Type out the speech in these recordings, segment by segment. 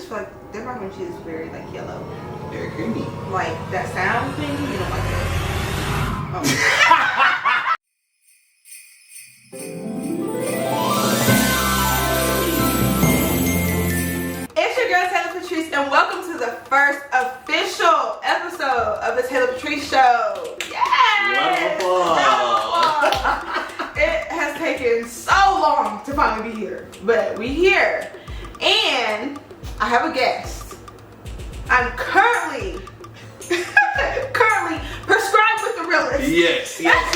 just feel like their macaroni and cheese is very like yellow. Very creamy. Like that sound thing, you don't like that. Oh. It's your girl Taylor Patrice, and welcome to the first official episode of the Taylor Patrice Show. Yes! It has taken so long to finally be here, but we here, and I have a guest. I'm currently prescribed with the realest. Yes. Clap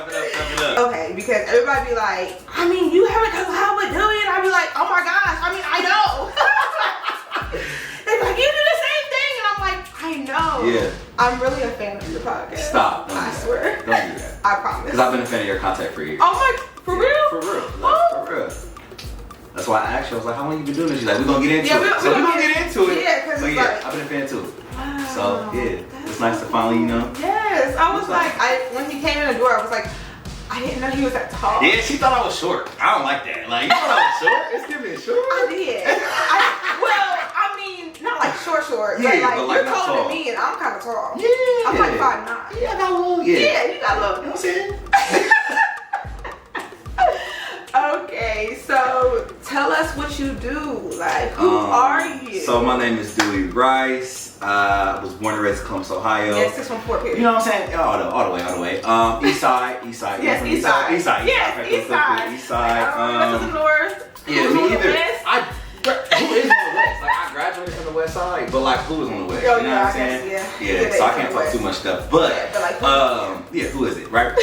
it up. Okay, because everybody be like, I mean, you haven't told how we do it. I be like, oh my gosh, I mean, I know. They're like, you do the same thing, and I'm like, I know. Yeah. I'm really a fan of your podcast. Stop. I swear. Don't do that. I promise. Because I've been a fan of your content for years. Oh my, for real? For real. Like, for real. That's why I asked you. I was like, how long you been doing this? She's like, we're going to get into it. So we're going to get into it. Yeah, because But it's yeah, like, I've been a fan too. wow. So yeah, it's nice to finally, you know. Yes, I was like, when he came in the door, I was like, I didn't know he was that tall. Yeah, she thought I was short. I don't like that. Like, you thought I was short? It's giving short. I did. Well, I mean, not like short, Yeah, but like you're taller than me, and I'm kind of tall. Yeah. I'm like 5'9". Yeah, I got a little. Yeah, you got a little. You know what I'm saying? Okay, so tell us what you do. Like, who are you? So my name is Dewey Bryce. I was born and raised in Columbus, Ohio. Yes, 614 period. You know what I'm saying? All the way. East side. Yes, East East Side. East Side. Yes, Okay, East Side. East Side. That's the north. Yeah, Who's me on the either. west? Who is on the west? Like, I graduated from the west side, but like, who is on the west? Oh, you know yeah, what I'm saying? Yeah, so I can't talk too much stuff. But, who is it, right?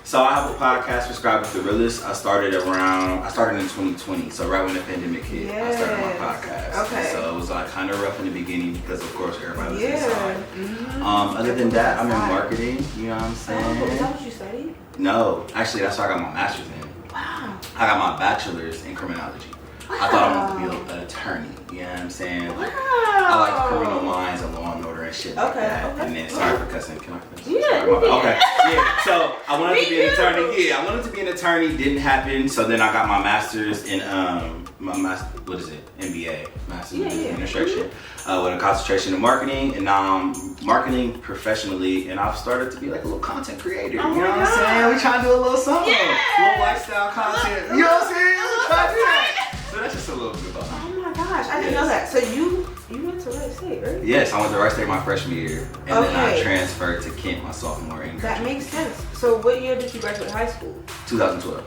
So I have a podcast, Prescribed with the Realest. I started in 2020, so right when the pandemic hit, I started my podcast. Okay. So it was like kind of rough in the beginning because of course everybody was inside. Mm-hmm. Other than that, I'm in marketing, you know what I'm saying? Oh, is that what you studied? No, actually that's why I got my master's in. Wow. I got my bachelor's in criminology. Wow. I thought I wanted to be an attorney, you know what I'm saying? Like, wow. I like criminal minds and law and order and shit like that. Okay. And then, sorry for cussing, can I cuss? Yeah. Sorry, my bad. Okay. Yeah, so I wanted to be an attorney. Yeah, I wanted to be an attorney, didn't happen. So then I got my master's in, MBA, Master's in Business Administration, with a concentration in marketing. And now I'm marketing professionally, and I've started to be like a little content creator. Oh, you know what I'm saying? We trying to do a little something. Yeah. A little lifestyle content. You know what I'm saying? We're trying to do that. So that's just a little bit about me. Oh my gosh, I didn't know that. So you went to Wright State, right? Yes, I went to Wright State my freshman year, and then I transferred to Kent my sophomore year. That makes sense. So what year did you graduate high school? 2012.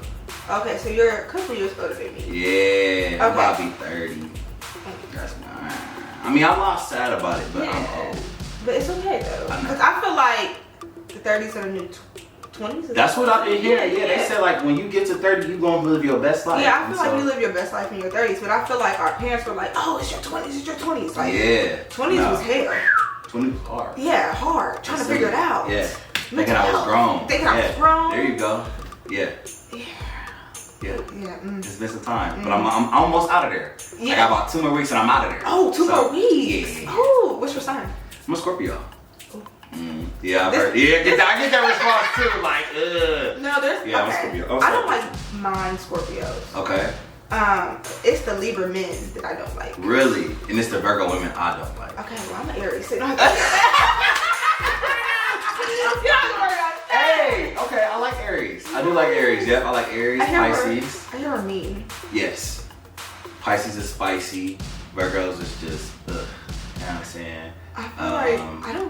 Okay, so you're a couple years older than me. Yeah, I'm about to be 30. That's mine. I mean, I'm not sad about it, but I'm old. But it's okay though, because I feel like the 30s are the new 20s. That's what I've been hearing. Yeah, they said like when you get to 30, you gonna live your best life. Yeah, I feel like you live your best life in your 30s, but I feel like our parents were like, oh, it's your 20s, it's your 20s. Like, 20s was hell. 20 was hard. Yeah, hard. Trying to figure it out. Yeah. Thinking I was grown. Thinking I was grown. There you go. Yeah. Yeah. It's been some time, but I'm almost out of there. Yeah. I got about 2 more weeks and I'm out of there. Oh, 2 more weeks. Yeah. Oh, what's your sign? I'm a Scorpio. Yeah, I've heard. Yeah, I get that response too. Like, No, there's. Yeah, okay. I'm Scorpio. I don't like mine Scorpios. Okay. It's the Libra men that I don't like. Really? And it's the Virgo women I don't like. Okay, well I'm an Aries. So Hey, okay, I like Aries. I do like Aries. Yep, I like Aries, Pisces. I hear mean. Yes. Pisces is spicy. Virgos is just, you know what I'm saying? I feel like I don't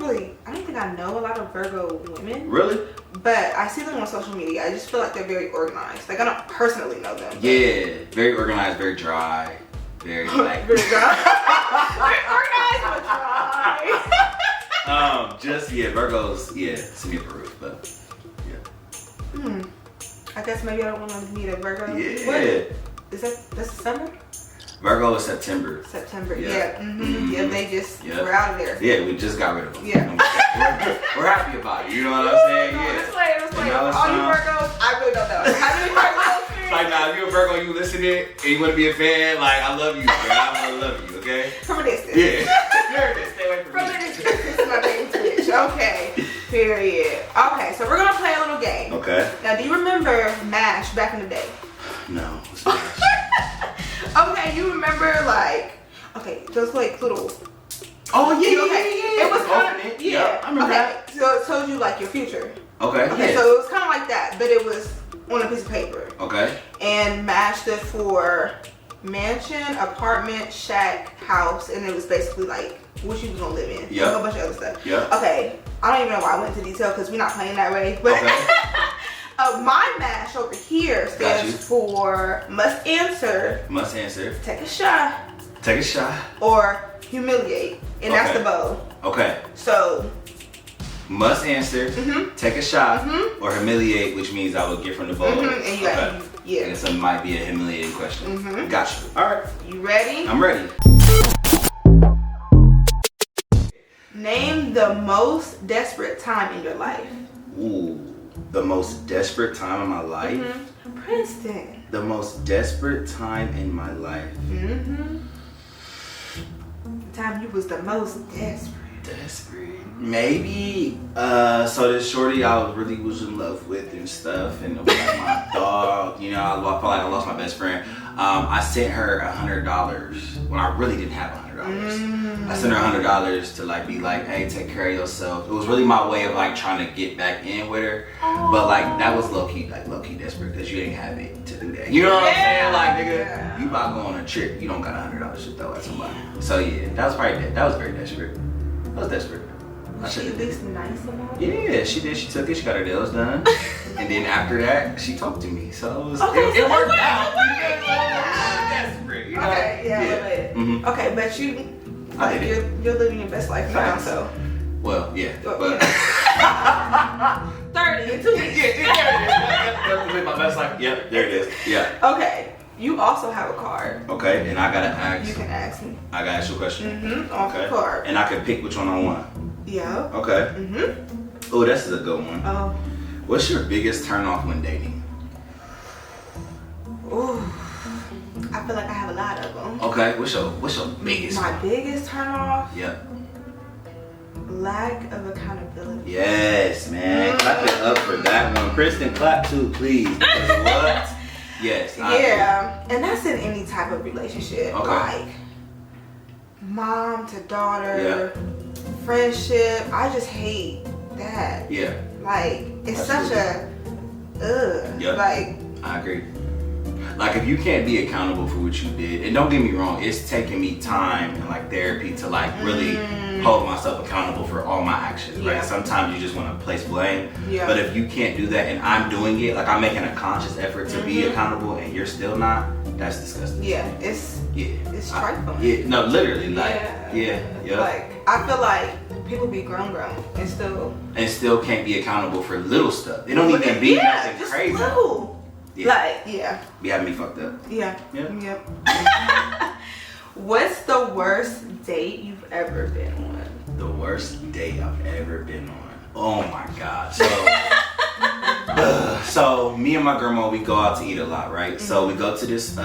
think I know a lot of Virgo women. Really? But I see them on social media. I just feel like they're very organized. Like I don't personally know them. Yeah, very organized, very dry, very like. Very dry. Very organized but dry. Virgos, semi-approved, but yeah. I guess maybe I don't want to meet a Virgo. Yeah. What? Is that's December? Virgo is September. Yeah. Yeah, they just we're out of there. Yeah, we just got rid of them. Yeah. We're happy about it. You know what I'm saying? No, Yeah. It's like all you Virgos, I really don't know. How many Virgos? Like now, if you're a Virgo, you listening and you want to be a fan, like I love you, bro. I love you, okay? From a distance. Yeah. There it is. Stay away from From me. a distance. This is my name Twitch. Okay. Period. Okay, so we're gonna play a little game. Okay. Now, do you remember MASH back in the day? No. Okay, you remember like, okay, those like little. Oh yeah, Okay, yeah. it was kind of I remember that. So it told you like your future. Okay. Okay, yeah. so it was kind of like that, but it was on a piece of paper. Okay. And MASH stood for mansion, apartment, shack, house, and it was basically like what you was gonna live in. Yeah. A whole bunch of other stuff. Yeah. Okay, I don't even know why I went into detail because we're not playing that way. But Okay. my MASH over here stands for must answer, Must answer. take a shot, Take a shot. or humiliate, and that's Okay. the bow. Okay. So. Must answer. Mhm. Take a shot. Mhm. Or humiliate, which means I will get from the bowl. Mhm, and you got, yeah. And so it might be a humiliating question. Mhm. Got you. All right. You ready? I'm ready. Name the most desperate time in your life. Ooh, the most desperate time in my life. Mm-hmm. Princeton. The most desperate time in my life. Mm-hmm. The time you was the most desperate. Desperate. Maybe. So this shorty I really was in love with and stuff, and it was like my dog. You know, I felt like I lost my best friend. I sent her $100 when I really didn't have $100. I sent her $100 to like be like, hey, take care of yourself. It was really my way of like trying to get back in with her. But like that was low key desperate because you didn't have it to do that. You know what I'm saying? Like nigga, you about to go on a trip, you don't got $100 to throw at somebody. So yeah, that was very desperate. That was desperate. Was she at least nice about it? Yeah, she did. She took it. She got her nails done, and then after that, she talked to me. So it was. Okay, it worked out. Yeah. Desperate, you know? Okay, yeah, a little bit. Mhm. Okay, but you, like, you're living your best life now, so. Well, yeah, Well, but. 30 in 2 weeks. Yeah, living my best life. Yep, there it is. Yeah. Okay, you also have a card. Okay, and I gotta ask. You can ask me. I gotta ask you a question. Mm-hmm. Off Okay. the card. And I can pick which one I want. Yeah. Okay. Mm-hmm. Oh, this is a good one. Oh. What's your biggest turn off when dating? Ooh. I feel like I have a lot of them. Okay. What's your biggest? My one? biggest turn off? Yep. Lack of accountability. Yes, man. Clap it up for that one. Kristen, clap too, please. Because what? Yes. Yeah, and that's in any type of relationship. Okay. Like mom to daughter, friendship. I just hate that. Yeah. Like it's such a Yep. like I agree. Like if you can't be accountable for what you did, and don't get me wrong, it's taking me time and like therapy to like really hold myself accountable for all my actions. Yeah. Right? Sometimes you just want to place blame. Yeah. But if you can't do that, and I'm doing it, like I'm making a conscious effort to be accountable, and you're still not, that's disgusting. yeah, it's trifling. Yeah. No, literally. Like yeah. Like I feel like people be grown and still can't be accountable for little stuff. They don't even be nothing just crazy. Little. Yeah. Like Be having me fucked up. Yeah. Yeah. Yep. What's the worst date you've ever been on? The worst date I've ever been on. Oh my god. So me and my grandma, we go out to eat a lot, right? So we go to this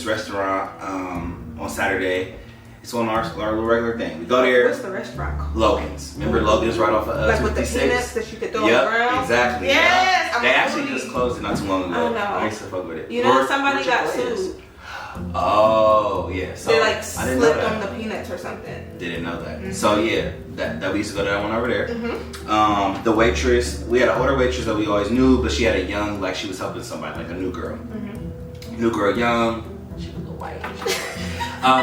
restaurant on Saturday. It's on our little regular thing. We go there. What's the restaurant called? Logan's. Remember Logan's right off of like with the 56? peanuts that you could throw on the ground? Exactly. Yes. Yeah. They actually just closed it not too long ago. I know. I used to fuck with it. You know, Where- somebody where got Chick-fil-A is. sued. Oh yeah. So They like I didn't know slipped that. on the peanuts or something. Didn't know that. So yeah, that we used to go to that one over there. Mm-hmm. The waitress, we had an older waitress that we always knew, but she had a young, like she was helping somebody, like a new girl. New girl, young. She was a little white.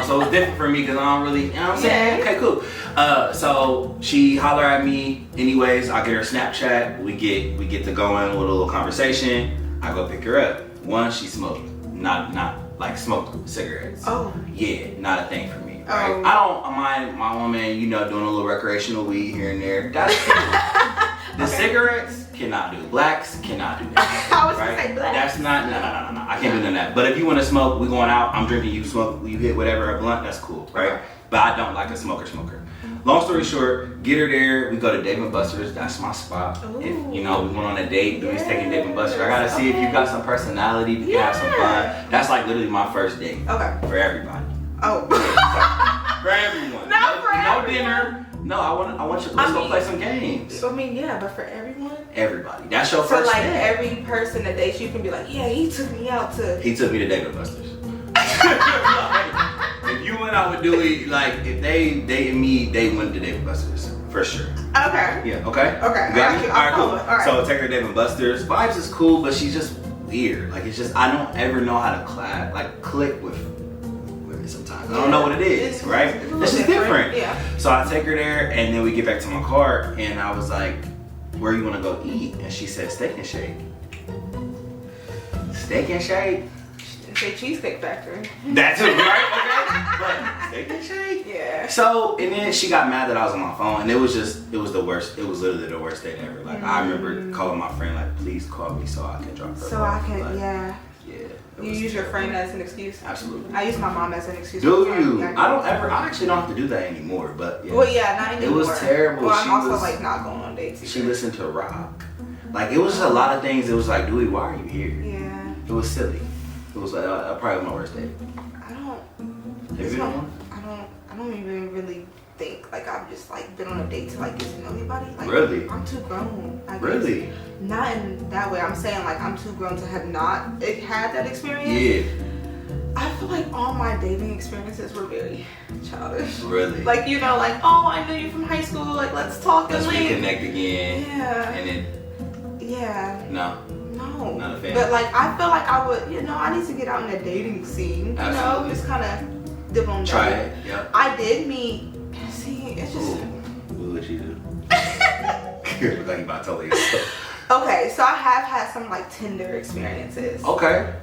So it was different for me because I don't really, you know what I'm saying? Yeah. Okay, cool. So she holler at me. Anyways, I get her Snapchat. We get to going with a little conversation. I go pick her up. One, she smoked, not like smoked cigarettes. Oh. Yeah, not a thing for me. Right? Oh. I don't mind my woman, you know, doing a little recreational weed here and there. That's cool. The cigarettes cannot do. Blacks cannot do that. I was right? gonna say black. That's not, no. I can't do none of that. But if you want to smoke, we going out, I'm drinking, you smoke, you hit whatever, a blunt, that's cool, right? Okay. But I don't like a smoker. Long story short, get her there, we go to Dave & Buster's, that's my spot. Ooh. If, you know, we went on a date, we was taking Dave & Buster's, I gotta see if you got some personality, we can have some fun. That's like literally my first date. Okay. For everybody. Oh. For everyone. Not for no everyone. dinner. No, I want you. Let's go play some games. I mean, yeah, but for everyone. Everybody. That's your So first like date. every person that dates you can be like, yeah, he took me out to. He took me to Dave & Buster's. If you went out with Dewey, like if they dated me, they went to Dave & Buster's for sure. Okay. Yeah. Okay. Okay. You got me? All right. Cool. All right. So take her to Dave & Buster's. Vibes is cool, but she's just weird. Like it's just I don't ever know how to click with women sometimes. I don't know what it is, right? It's just different. Yeah. So I take her there, and then we get back to my car, and I was like, "Where you want to go eat?" And she said, "Steak and Shake." Steak and Shake. Say Cheesecake Factory. That's it, right? Okay. But Steak and Shake. Yeah. So and then she got mad that I was on my phone, and it was the worst. It was literally the worst date ever. Like I remember calling my friend, like, "Please call me so I can drop her." So I can, like, yeah. Yeah. You use your friend as an excuse? Absolutely. I use my mom as an excuse. Do you? I actually don't have to do that anymore, but yeah. Well, yeah, not anymore. It was terrible. Well, I'm also like not going on dates either. She listened to rock. Like it was just a lot of things. It was like, Dewey, why are you here? Yeah. It was silly. It was like probably my worst date. I don't. Have you been on one? I don't even really think like I've just like been on a date to like get to know anybody. Like, really? I'm too grown. I guess. Really? Not in that way. I'm saying like I'm too grown to have not had that experience. Yeah. I feel like all my dating experiences were very childish. Really? Like, you know, like, oh, I knew you from high school. Like, let's talk and Let's leave. reconnect again. Yeah. And then. Yeah. No. No. Not a fan. But like, I feel like I would, you know, I need to get out in the dating scene. You Absolutely. know, just kind of dip on that. Try it. Yep. I did meet. See, it's just. What would you do? Look like you about to tell you. Okay, so I have had some like Tinder experiences. Okay.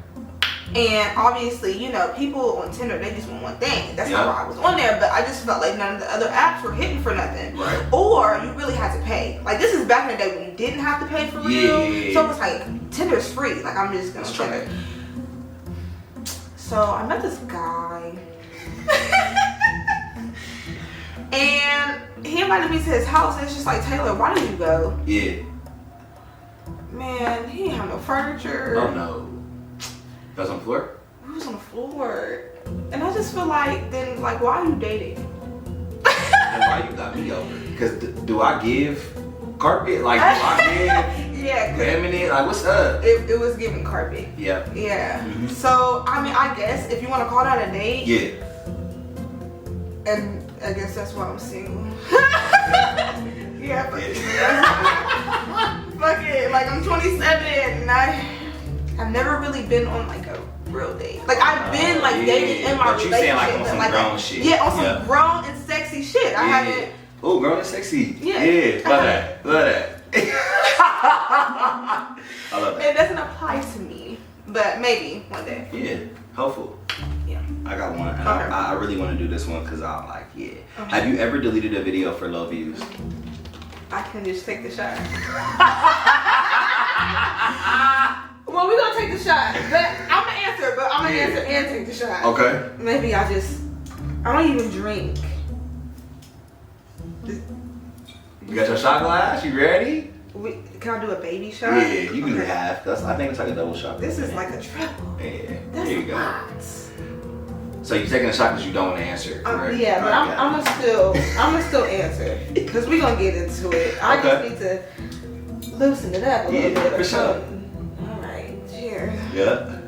And obviously, you know, people on Tinder, they just want one thing. That's Yeah. not why I was on there, but I just felt like none of the other apps were hitting for nothing. Right. Or you really had to pay. Like, this is back in the day when you didn't have to pay for real. Yeah. So it's like, Tinder's free. Like, I'm just gonna Let's try Tinder. it. So I met this guy. And he invited me to his house, and it's just like, Taylor, why did you go? Yeah. Man, he didn't have no furniture. Oh no. That was on the floor? We was on the floor. And I just feel like, then, like, why are you dating? And why you got me over? Because do I give carpet? Like, do I give Yeah. laminate? Like, what's up? It was giving carpet. Yeah. Yeah. Mhm. So, I mean, I guess if you want to call that a date. Yeah. And I guess that's why I'm single. Yeah, fuck it. Fuck it. Like, I'm 27 and I've never really been on like a real date. Like, I've been like dating in my But you relationship. saying like on some but, grown shit. Yeah, on some grown and sexy shit. I haven't. Oh, grown and sexy. Yeah. Yeah. Love that. Love that. I love that. It doesn't apply to me, but maybe one day. Yeah. Hopeful. Yeah. I got one. And Okay. I really want to do this one because I'm like, yeah. Okay. Have you ever deleted a video for low views? I can just take the shot. Well, we're gonna take the shot, but I'm gonna answer. But I'm gonna answer and take the shot. Okay. Maybe I don't even drink. You got your shot glass? You ready? Can I do a baby shot? Yeah, you can do half. I think it's like a double shot. This is like a triple. Yeah. That's There you go. a lot. So you're taking a shot because you don't want to answer, correct? Yeah, but Alright, I'm gonna still answer because we're gonna get into it. I just need to loosen it up a little bit. For sure. All right, cheers. Yeah.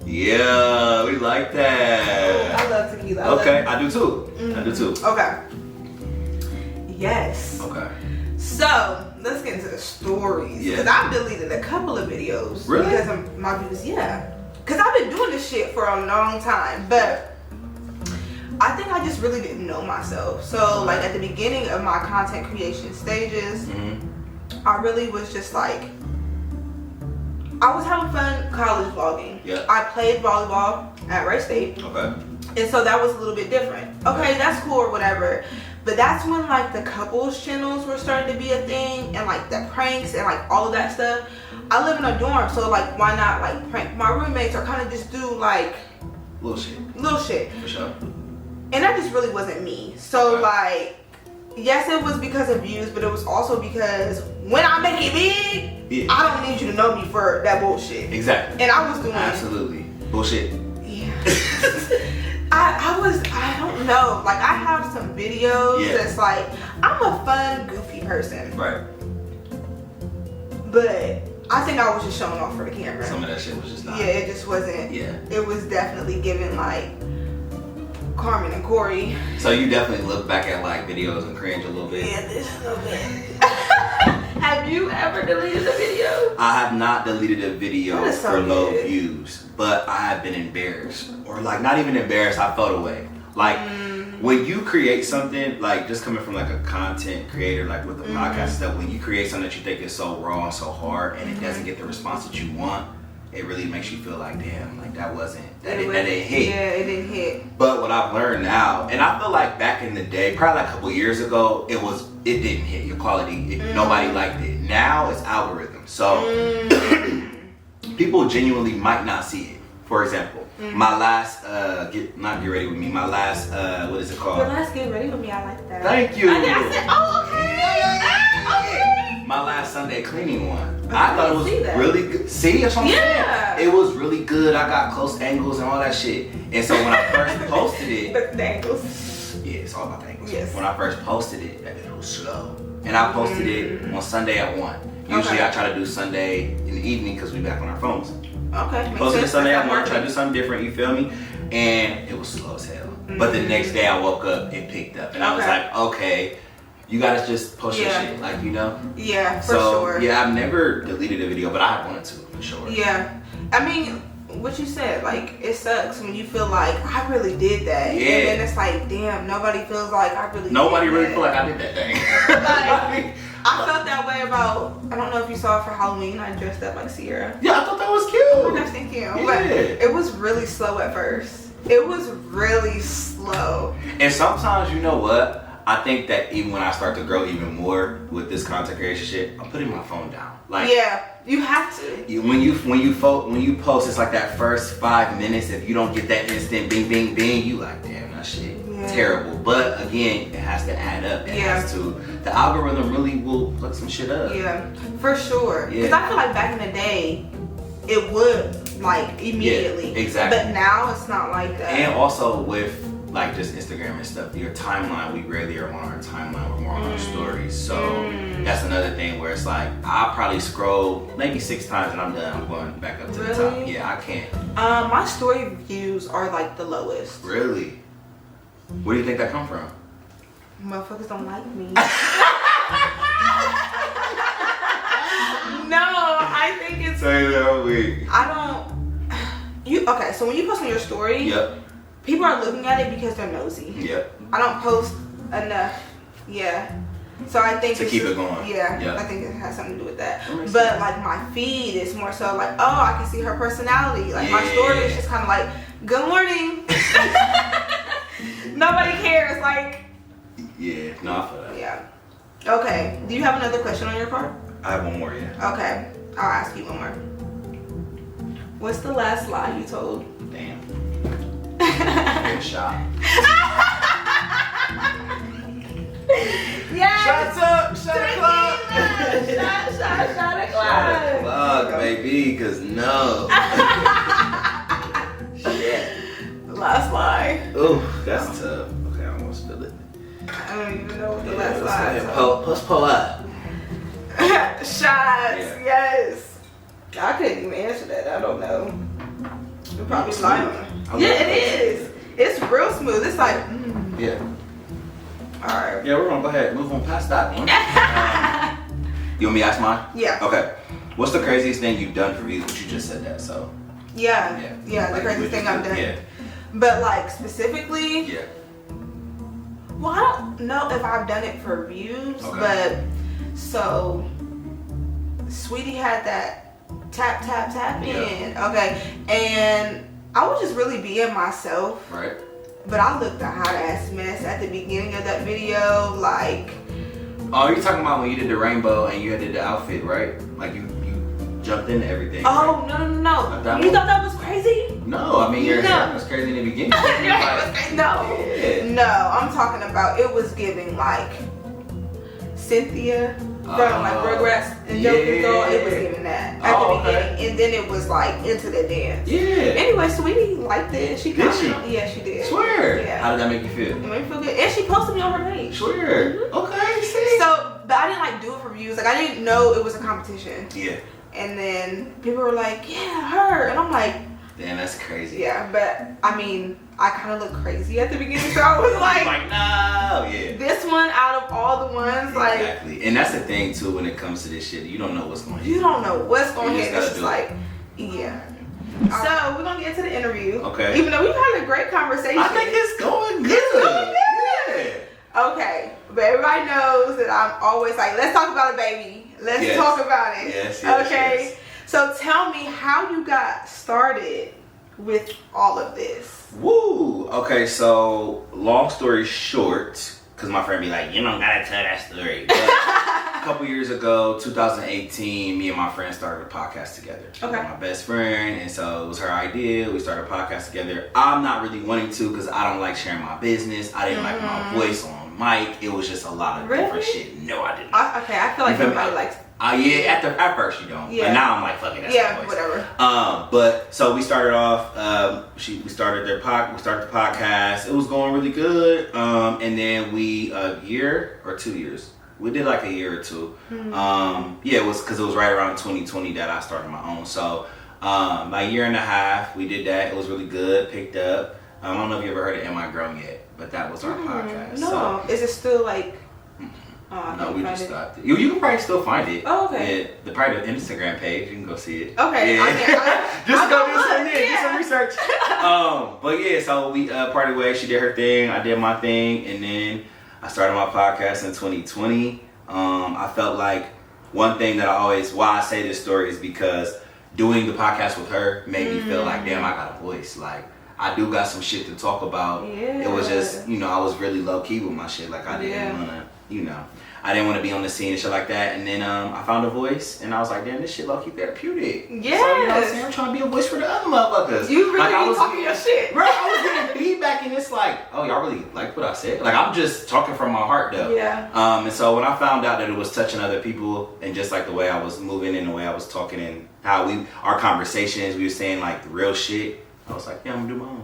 Yeah, we like that. I love tequila. Okay, I do too. I do too. Okay. Yes. Okay. So let's get into the stories. Yeah. Because I've deleted a couple of videos. Really? Because of my views, yeah. Because I've been doing this shit for a long time. But I think I just really didn't know myself. So like at the beginning of my content creation stages, I really was just like, I was having fun college vlogging. Yeah. I played volleyball at Wright State. Okay. And so that was a little bit different. Okay, that's cool or whatever. But that's when like the couples channels were starting to be a thing and like the pranks and like all of that stuff. I live in a dorm, so like why not like prank my roommates or kind of just do like Little shit. little shit. For sure. And that just really wasn't me. So like, yes, it was because of views, but it was also because when I make it big, I don't need you to know me for that bullshit. Exactly. And I was doing Absolutely. Bullshit. Yeah. I don't know. Like I have some videos that's like, I'm a fun, goofy person. Right. But I think I was just showing off for the camera. Some of that shit was just not. Yeah, it just wasn't. Yeah. It was definitely giving like Carmen and Corey. So you definitely look back at like videos and cringe a little bit. Yeah, this a little bit. Have you ever deleted a video? I have not deleted a video so for low good. views, but I have been embarrassed, or like not even embarrassed. I felt away. Like when you create something, like just coming from like a content creator, like with the podcast and stuff, when you create something that you think is so raw and so hard, and it doesn't get the response that you want, it really makes you feel like, damn, like that didn't hit. Yeah, it didn't hit. But what I've learned now, and I feel like back in the day, probably like a couple years ago, it didn't hit your quality. Nobody liked it. Now it's algorithm. So people genuinely might not see it. For example, my last not get ready with me. My last what is it called? Your last get ready with me. I like that. Thank you. I said, oh okay. My last Sunday cleaning one. I thought it was see that. really good. See, that's what I'm saying. It was really good. I got close angles and all that shit. And so when I first posted it, the angles. yeah, it's all about the angles. Yes. When I first posted it, it was slow. And I posted it on Sunday at 1. Usually I try to do Sunday in the evening because we back on our phones. Okay. Posted it Sunday at 1, try to do something different, you feel me? And it was slow as hell. But the next day I woke up, it picked up. And I was like, okay, you gotta just post your shit, like, you know? Yeah, for sure. Yeah, I've never deleted a video, but I wanted to, for sure. Yeah. I mean, what you said, like, it sucks when you feel like, I really did that. Yeah. And then it's like, damn, nobody feels like I really Nobody did really that. feel like I did that thing. Like, I felt that way about, I don't know if you saw it for Halloween, I dressed up like Sierra. Yeah, I thought that was Oh my cute. gosh, thank you. Yeah. But it was really slow at first. It was really slow. And sometimes, you know what? I think that even when I start to grow even more with this content creation shit, I'm putting my phone down. Like, yeah, you have to. when you post, it's like that first 5 minutes. If you don't get that instant bing bing bing, you like, damn, that shit terrible. But again, it has to add up. It has to. The algorithm really will put some shit up. Yeah, for sure. Yeah. Because I feel like back in the day, it would like immediately. Yeah, exactly. But now it's not like that. And also with like just Instagram and stuff, your timeline, we rarely are on our timeline, we're more on our stories. So that's another thing where it's like, I'll probably scroll maybe 6 times and I'm done. I'm going back up to the top. Yeah, I can't. My story views are like the lowest. Really? Where do you think that come from? Motherfuckers don't like me. No, I think it's, Say that week. I don't, okay, so when you post on your story, Yep. people are looking at it because they're nosy. Yep. I don't post enough. Yeah. So I think To it's keep just, it going. Yeah, Yep. I think it has something to do with that. That makes But sense. like my feed is more so like, oh, I can see her personality. Like my Yeah. story is just kind of like, good morning. Nobody cares. Like, Yeah, no, I feel that. yeah. Okay. Do you have another question on your part? I have one more, yeah. Okay. I'll ask you one more. What's the last lie you told? Damn. Good shot. Yes. Shots up, shot o'clock. Shot o'clock. Fuck, baby, cause no. Shit. Last lie. Ooh, that's tough. Okay, I almost spilled it. I don't even know what the Yeah, last let's go lie ahead. is. Let's pull up. Shots. Yeah. Yes. I couldn't even answer that. I don't know. You're probably Smooth. lying. I love Yeah, it. it is. It's real smooth. It's like, Yeah. all right. Yeah, we're gonna go ahead and move on past that one. You want me to ask mine? Yeah. Okay. What's the craziest thing you've done for views? But you just said that, so. Yeah. The Like, craziest thing I've done. Yeah. But like specifically, Yeah. well, I don't know if I've done it for views, Okay. but so Sweetie had that tap tap tap in, okay, and I was just really being myself. Right. But I looked a hot ass mess at the beginning of that video, like. Oh, you're talking about when you did the rainbow and you did the outfit, right? Like you jumped into everything. Oh right? no! That You one? thought that was crazy? No, I mean your No. hair was crazy in the beginning. Your hair was crazy. No, Yeah. no. I'm talking about it was giving like Cynthia from like Rugrats and Joker's Doll. It was giving that at the beginning, and then it was like into the dance. Yeah. Anyway, Sweetie liked it. She Did she? Yeah, she did. Swear. Yeah. How did that make you feel? It made me feel good, and she posted me on her page. Swear. Okay. See. So, but I didn't like do it for views. Like I didn't know it was a competition. Yeah. and then people were like, yeah, her, and I'm like, damn, that's crazy. Yeah, but I mean, I kind of looked crazy at the beginning, so I was like, no, yeah. This one out of all the ones, like, exactly. And that's the thing too when it comes to this shit. You don't know what's going on. You don't know what's going on. It's just it. like, yeah. So we're gonna get into the interview. Okay. Even though we've had a great conversation. I think it's going good. It's going good. Yeah. Okay, but everybody knows that I'm always like, let's talk about a baby. Let's talk about it. Yes. Okay. Yes. So tell me how you got started with all of this. Woo. Okay. So long story short, because my friend be like, you don't gotta tell that story. But a couple years ago, 2018, me and my friend started a podcast together. Okay. My best friend, and so it was her idea. We started a podcast together. I'm not really wanting to because I don't like sharing my business. I didn't like my voice on mic. It was just a lot of different shit. No, I didn't. Okay, I feel like everybody likes. Yeah, at first you don't. Yeah. But now I'm like, fuck it, that's my voice. Whatever. But so we started off. We started the podcast. It was going really good. And then we a year or 2 years. We did like a year or two. Yeah, it was because it was right around 2020 that I started my own. So by a year and a half, we did that. It was really good. Picked up. I don't know if you ever heard of Am I Grown Yet, but that was our podcast. No, so, is it still like? no, we just stopped it. You can probably still find it. Oh, okay. Yeah, the Instagram page. You can go see it. Okay. Yeah. Just go do some research. But yeah, so we parted ways. She did her thing. I did my thing, and then I started my podcast in 2020. I felt like one thing that why I say this story is because doing the podcast with her made me feel like, damn, I got a voice. Like, I do got some shit to talk about. Yeah. It was just, I was really low key with my shit. Like, I didn't want to, I didn't want to be on the scene and shit like that. And then I found a voice, and I was like, damn, this shit low key therapeutic. Yeah. So, you know what I'm saying? I'm trying to be a voice for the other motherfuckers. You really like, be talking your shit. Bro, I was getting feedback, and it's like, oh, y'all really like what I said? Like, I'm just talking from my heart, though. Yeah. And so when I found out that it was touching other people, and just like the way I was moving and the way I was talking and how our conversations, we were saying like the real shit, I was like, yeah, I'm gonna do my own.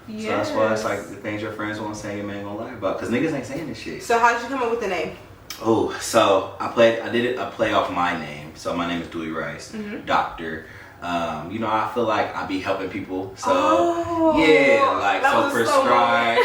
Yes. So that's why it's like the things your friends won't say, your man gonna lie about, because niggas ain't saying this shit. So how did you come up with the name? Oh, so I did a play off my name. So my name is Dewey Rice, doctor. I feel like I be helping people. So prescribe.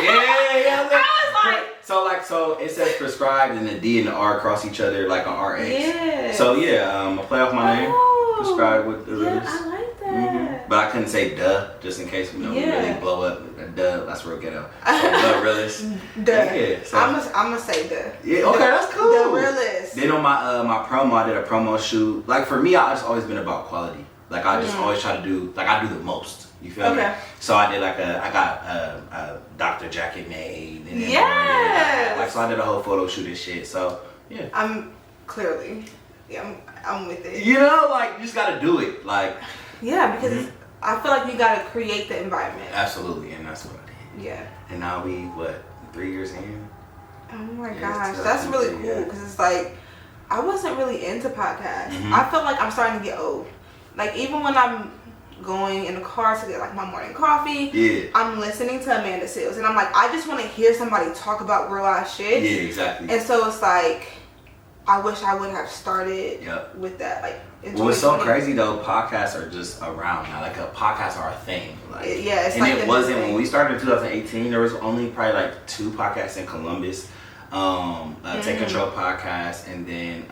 So it says prescribed and the D and the R cross each other like an RX. Yeah. So I play off my name. Prescribed with the Yeah, I like that. But I couldn't say duh just in case we really blow up. Duh, that's real ghetto. So the realist. Duh. Yeah, so. I'm gonna say duh. Yeah, okay, that's cool. The realist. Then on my promo, I did a promo shoot. Like for me, I just always been about quality. Like I just always try to do, like I do the most. You feel me? So I did I got a doctor jacket made. And then so I did a whole photo shoot and shit. So yeah. I'm with it. You just gotta do it. Like. Yeah, because I feel like you gotta create the environment. Absolutely, and that's what I did. Yeah. And now we 3 years in. Oh my gosh, that's really cool because it's like I wasn't really into podcasts. I feel like I'm starting to get old. Like even when I'm going in the car to get like my morning coffee, I'm listening to Amanda Seales, and I'm like, I just want to hear somebody talk about real life shit. Yeah, exactly. And so it's like, I wish I would have started with that. Like, what's so crazy though, podcasts are just around now. Like podcasts are a thing. Like, it's and like it wasn't when we started in 2018. There was only probably like 2 podcasts in Columbus. Take Control podcast, and then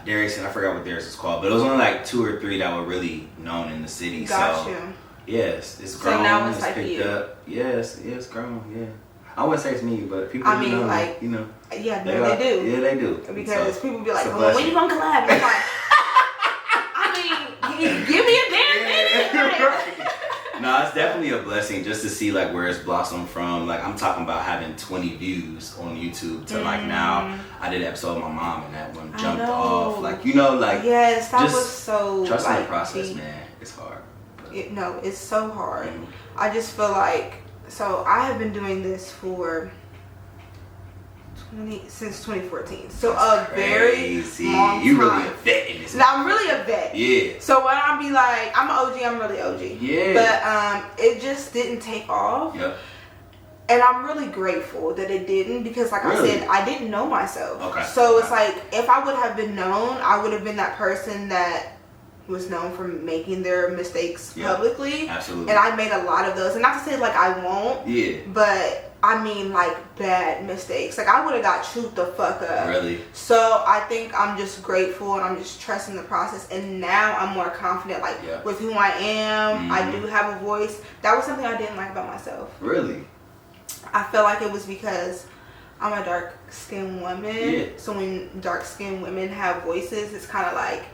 Darius, and I forgot what Darius is called, but it was only like 2 or 3 that were really known in the city. Yes, it's grown. So now it's picked up. Yes, it's grown. Yeah. I wouldn't say it's me, but people. I mean, like, they do. Yeah, they do. Because people be like, "Well, when you gonna collab?" I'm like, I mean, give me a damn minute. Right. No, it's definitely a blessing just to see like where it's blossomed from. Like I'm talking about having 20 views on YouTube to like now. I did an episode with my mom and that one jumped off. Like yes, that was so. Trust in the process, man. It's hard. It's so hard. I just feel like. So I have been doing this for since 2014. So a very long time. You really a vet in this. Now I'm really a vet. Yeah. So when I be like, I'm an OG, I'm really OG. Yeah. But it just didn't take off. Yep. And I'm really grateful that it didn't, because like I said, I didn't know myself. Okay. So it's like, if I would have been known, I would have been that person that was known for making their mistakes publicly. Absolutely. And I made a lot of those. And not to say like I won't. Yeah. But I mean like bad mistakes. Like I would have got chewed the fuck up. Really? So I think I'm just grateful and I'm just trusting the process. And now I'm more confident like with who I am. I do have a voice. That was something I didn't like about myself. Really? I felt like it was because I'm a dark-skinned woman. Yeah. So when dark-skinned women have voices, it's kind of like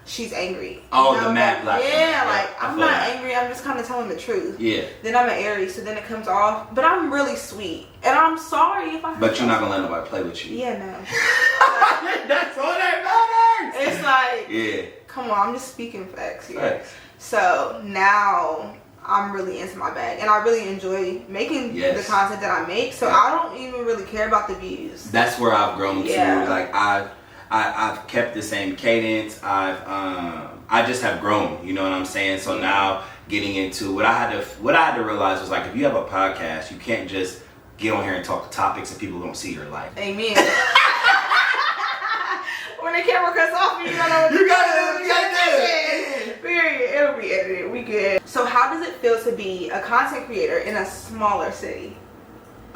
she's angry. Oh, the mad black. Yeah, like I'm not angry. I'm just kind of telling the truth. Yeah. Then I'm an Aries, so then it comes off. But I'm really sweet, and I'm sorry if I. But you're not gonna let nobody play with you. Yeah, no. That's all that matters. It's like, come on, I'm just speaking facts here. Facts. So now I'm really into my bag, and I really enjoy making the content that I make. So I don't even really care about the views. That's where I've grown too. Like I've kept the same cadence. I just have grown. You know what I'm saying? So now getting into what I had to realize was like, if you have a podcast, you can't just get on here and talk topics and people don't see your life. Amen. When the camera cuts off, you don't know what you gotta do it. Period. It'll be edited. We good. So how does it feel to be a content creator in a smaller city?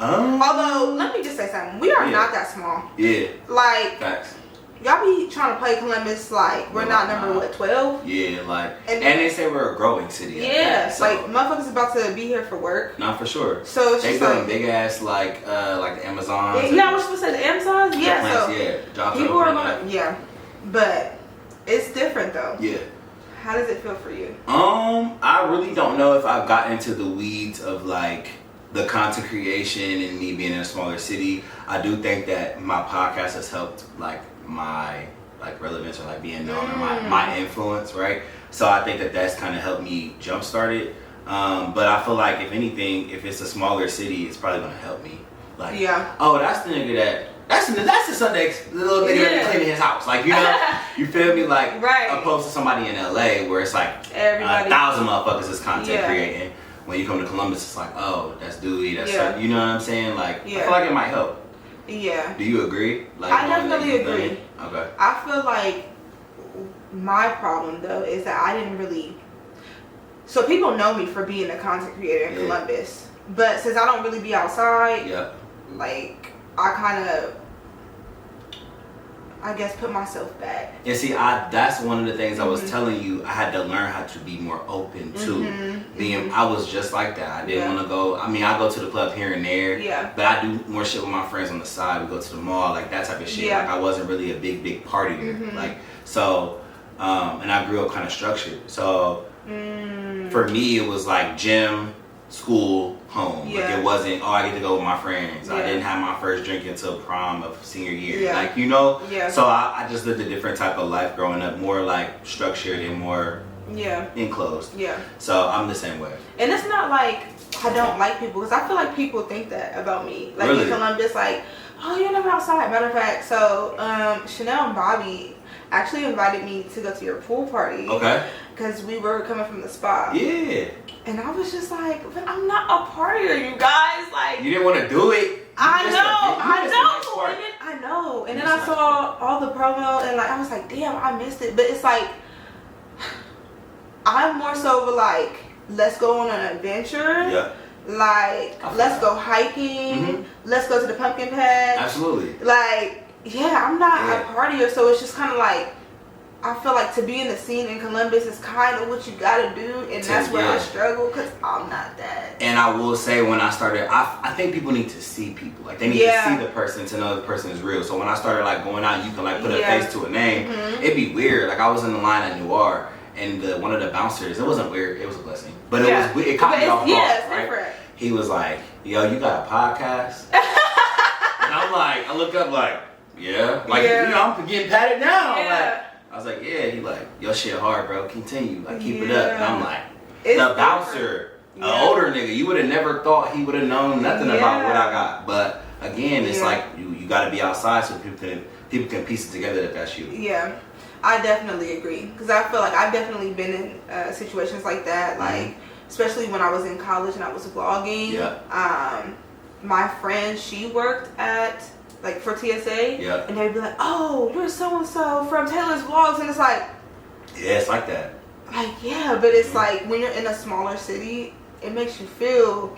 Although, let me just say something. We are not that small. Yeah. Like, facts. Y'all be trying to play Columbus like we're not number 12? Yeah, like and they say we're a growing city. Yeah, so. Like motherfuckers about to be here for work. Not for sure. So it's they just building like big ass like the Amazons. Yeah, I was supposed to say the Amazons. Yeah, so jobs people are gonna but it's different though. Yeah. How does it feel for you? I really don't know if I've gotten into the weeds of like the content creation and me being in a smaller city. I do think that my podcast has helped like my like relevance or like being known or my influence, right? So I think that that's kind of helped me jumpstart it. But I feel like if anything, if it's a smaller city, it's probably gonna help me. Like, oh, that's the nigga that's the Sunday little nigga that cleaning his house. Like, you know, you feel me? Like, opposed to somebody in LA where it's like 1,000 motherfuckers is content creating. When you come to Columbus, it's like, oh, that's Dewey, that's you know what I'm saying? Like, I feel like it might help. Yeah. Do you agree? Like, I definitely agree. Okay. I feel like my problem though is that I didn't really. So people know me for being a content creator in Columbus, but since I don't really be outside, like I kind of, I guess, put myself back. Yeah, see, that's one of the things I was telling you. I had to learn how to be more open to being. I was just like that. I didn't want to go. I mean, I go to the club here and there. But I do more shit with my friends on the side. We go to the mall, like that type of shit. Like I wasn't really a big partier. Like so, and I grew up kind of structured. So for me, it was like gym, school, home. Like it wasn't, I get to go with my friends. I didn't have my first drink until prom of senior year. Like, you know? So I just lived a different type of life growing up, more like structured and more enclosed. So I'm the same way. And it's not like I don't like people, because I feel like people think that about me. Like in Columbus, like, oh, you're never outside. Matter of fact, so Chanel and Bobby actually invited me to go to your pool party. Okay. Because we were coming from the spa. Yeah. And I was just like, but I'm not a partier, you guys. Like, you didn't want to do it. I know. And then I saw all the promo and like I was like, damn, I missed it. But it's like, I'm more so of like, let's go on an adventure. Yeah. Like, let's go hiking. Let's go to the pumpkin patch. Absolutely. Like, yeah, I'm not a partier, so it's just kind of like, I feel like to be in the scene in Columbus is kind of what you gotta do, and that's where I struggle, because I'm not that. And I will say, when I started, I think people need to see people. Like, they need to see the person to know the person is real. So when I started like going out, you can like put a face to a name. It'd be weird. Like, I was in the line at Noir, and one of the bouncers, it wasn't weird, it was a blessing, but it caught me off guard, right? Different. He was like, yo, you got a podcast? And I'm like, I look up like, you know, I'm getting patted down. Like, I was like, yeah. He like, your shit hard, bro. Continue, like keep it up. And I'm like, the bouncer, an older nigga. You would have never thought he would have known nothing about what I got. But again, it's like you got to be outside so people can piece it together that that's you. Yeah, I definitely agree, because I feel like I've definitely been in situations like that. Like, especially when I was in college and I was vlogging. my friend, she worked at, like, for TSA. Yeah. And they'd be like, oh, you're so-and-so from Taylor's Vlogs. And it's like... Yeah, it's like that. Like, yeah, but it's like, when you're in a smaller city, it makes you feel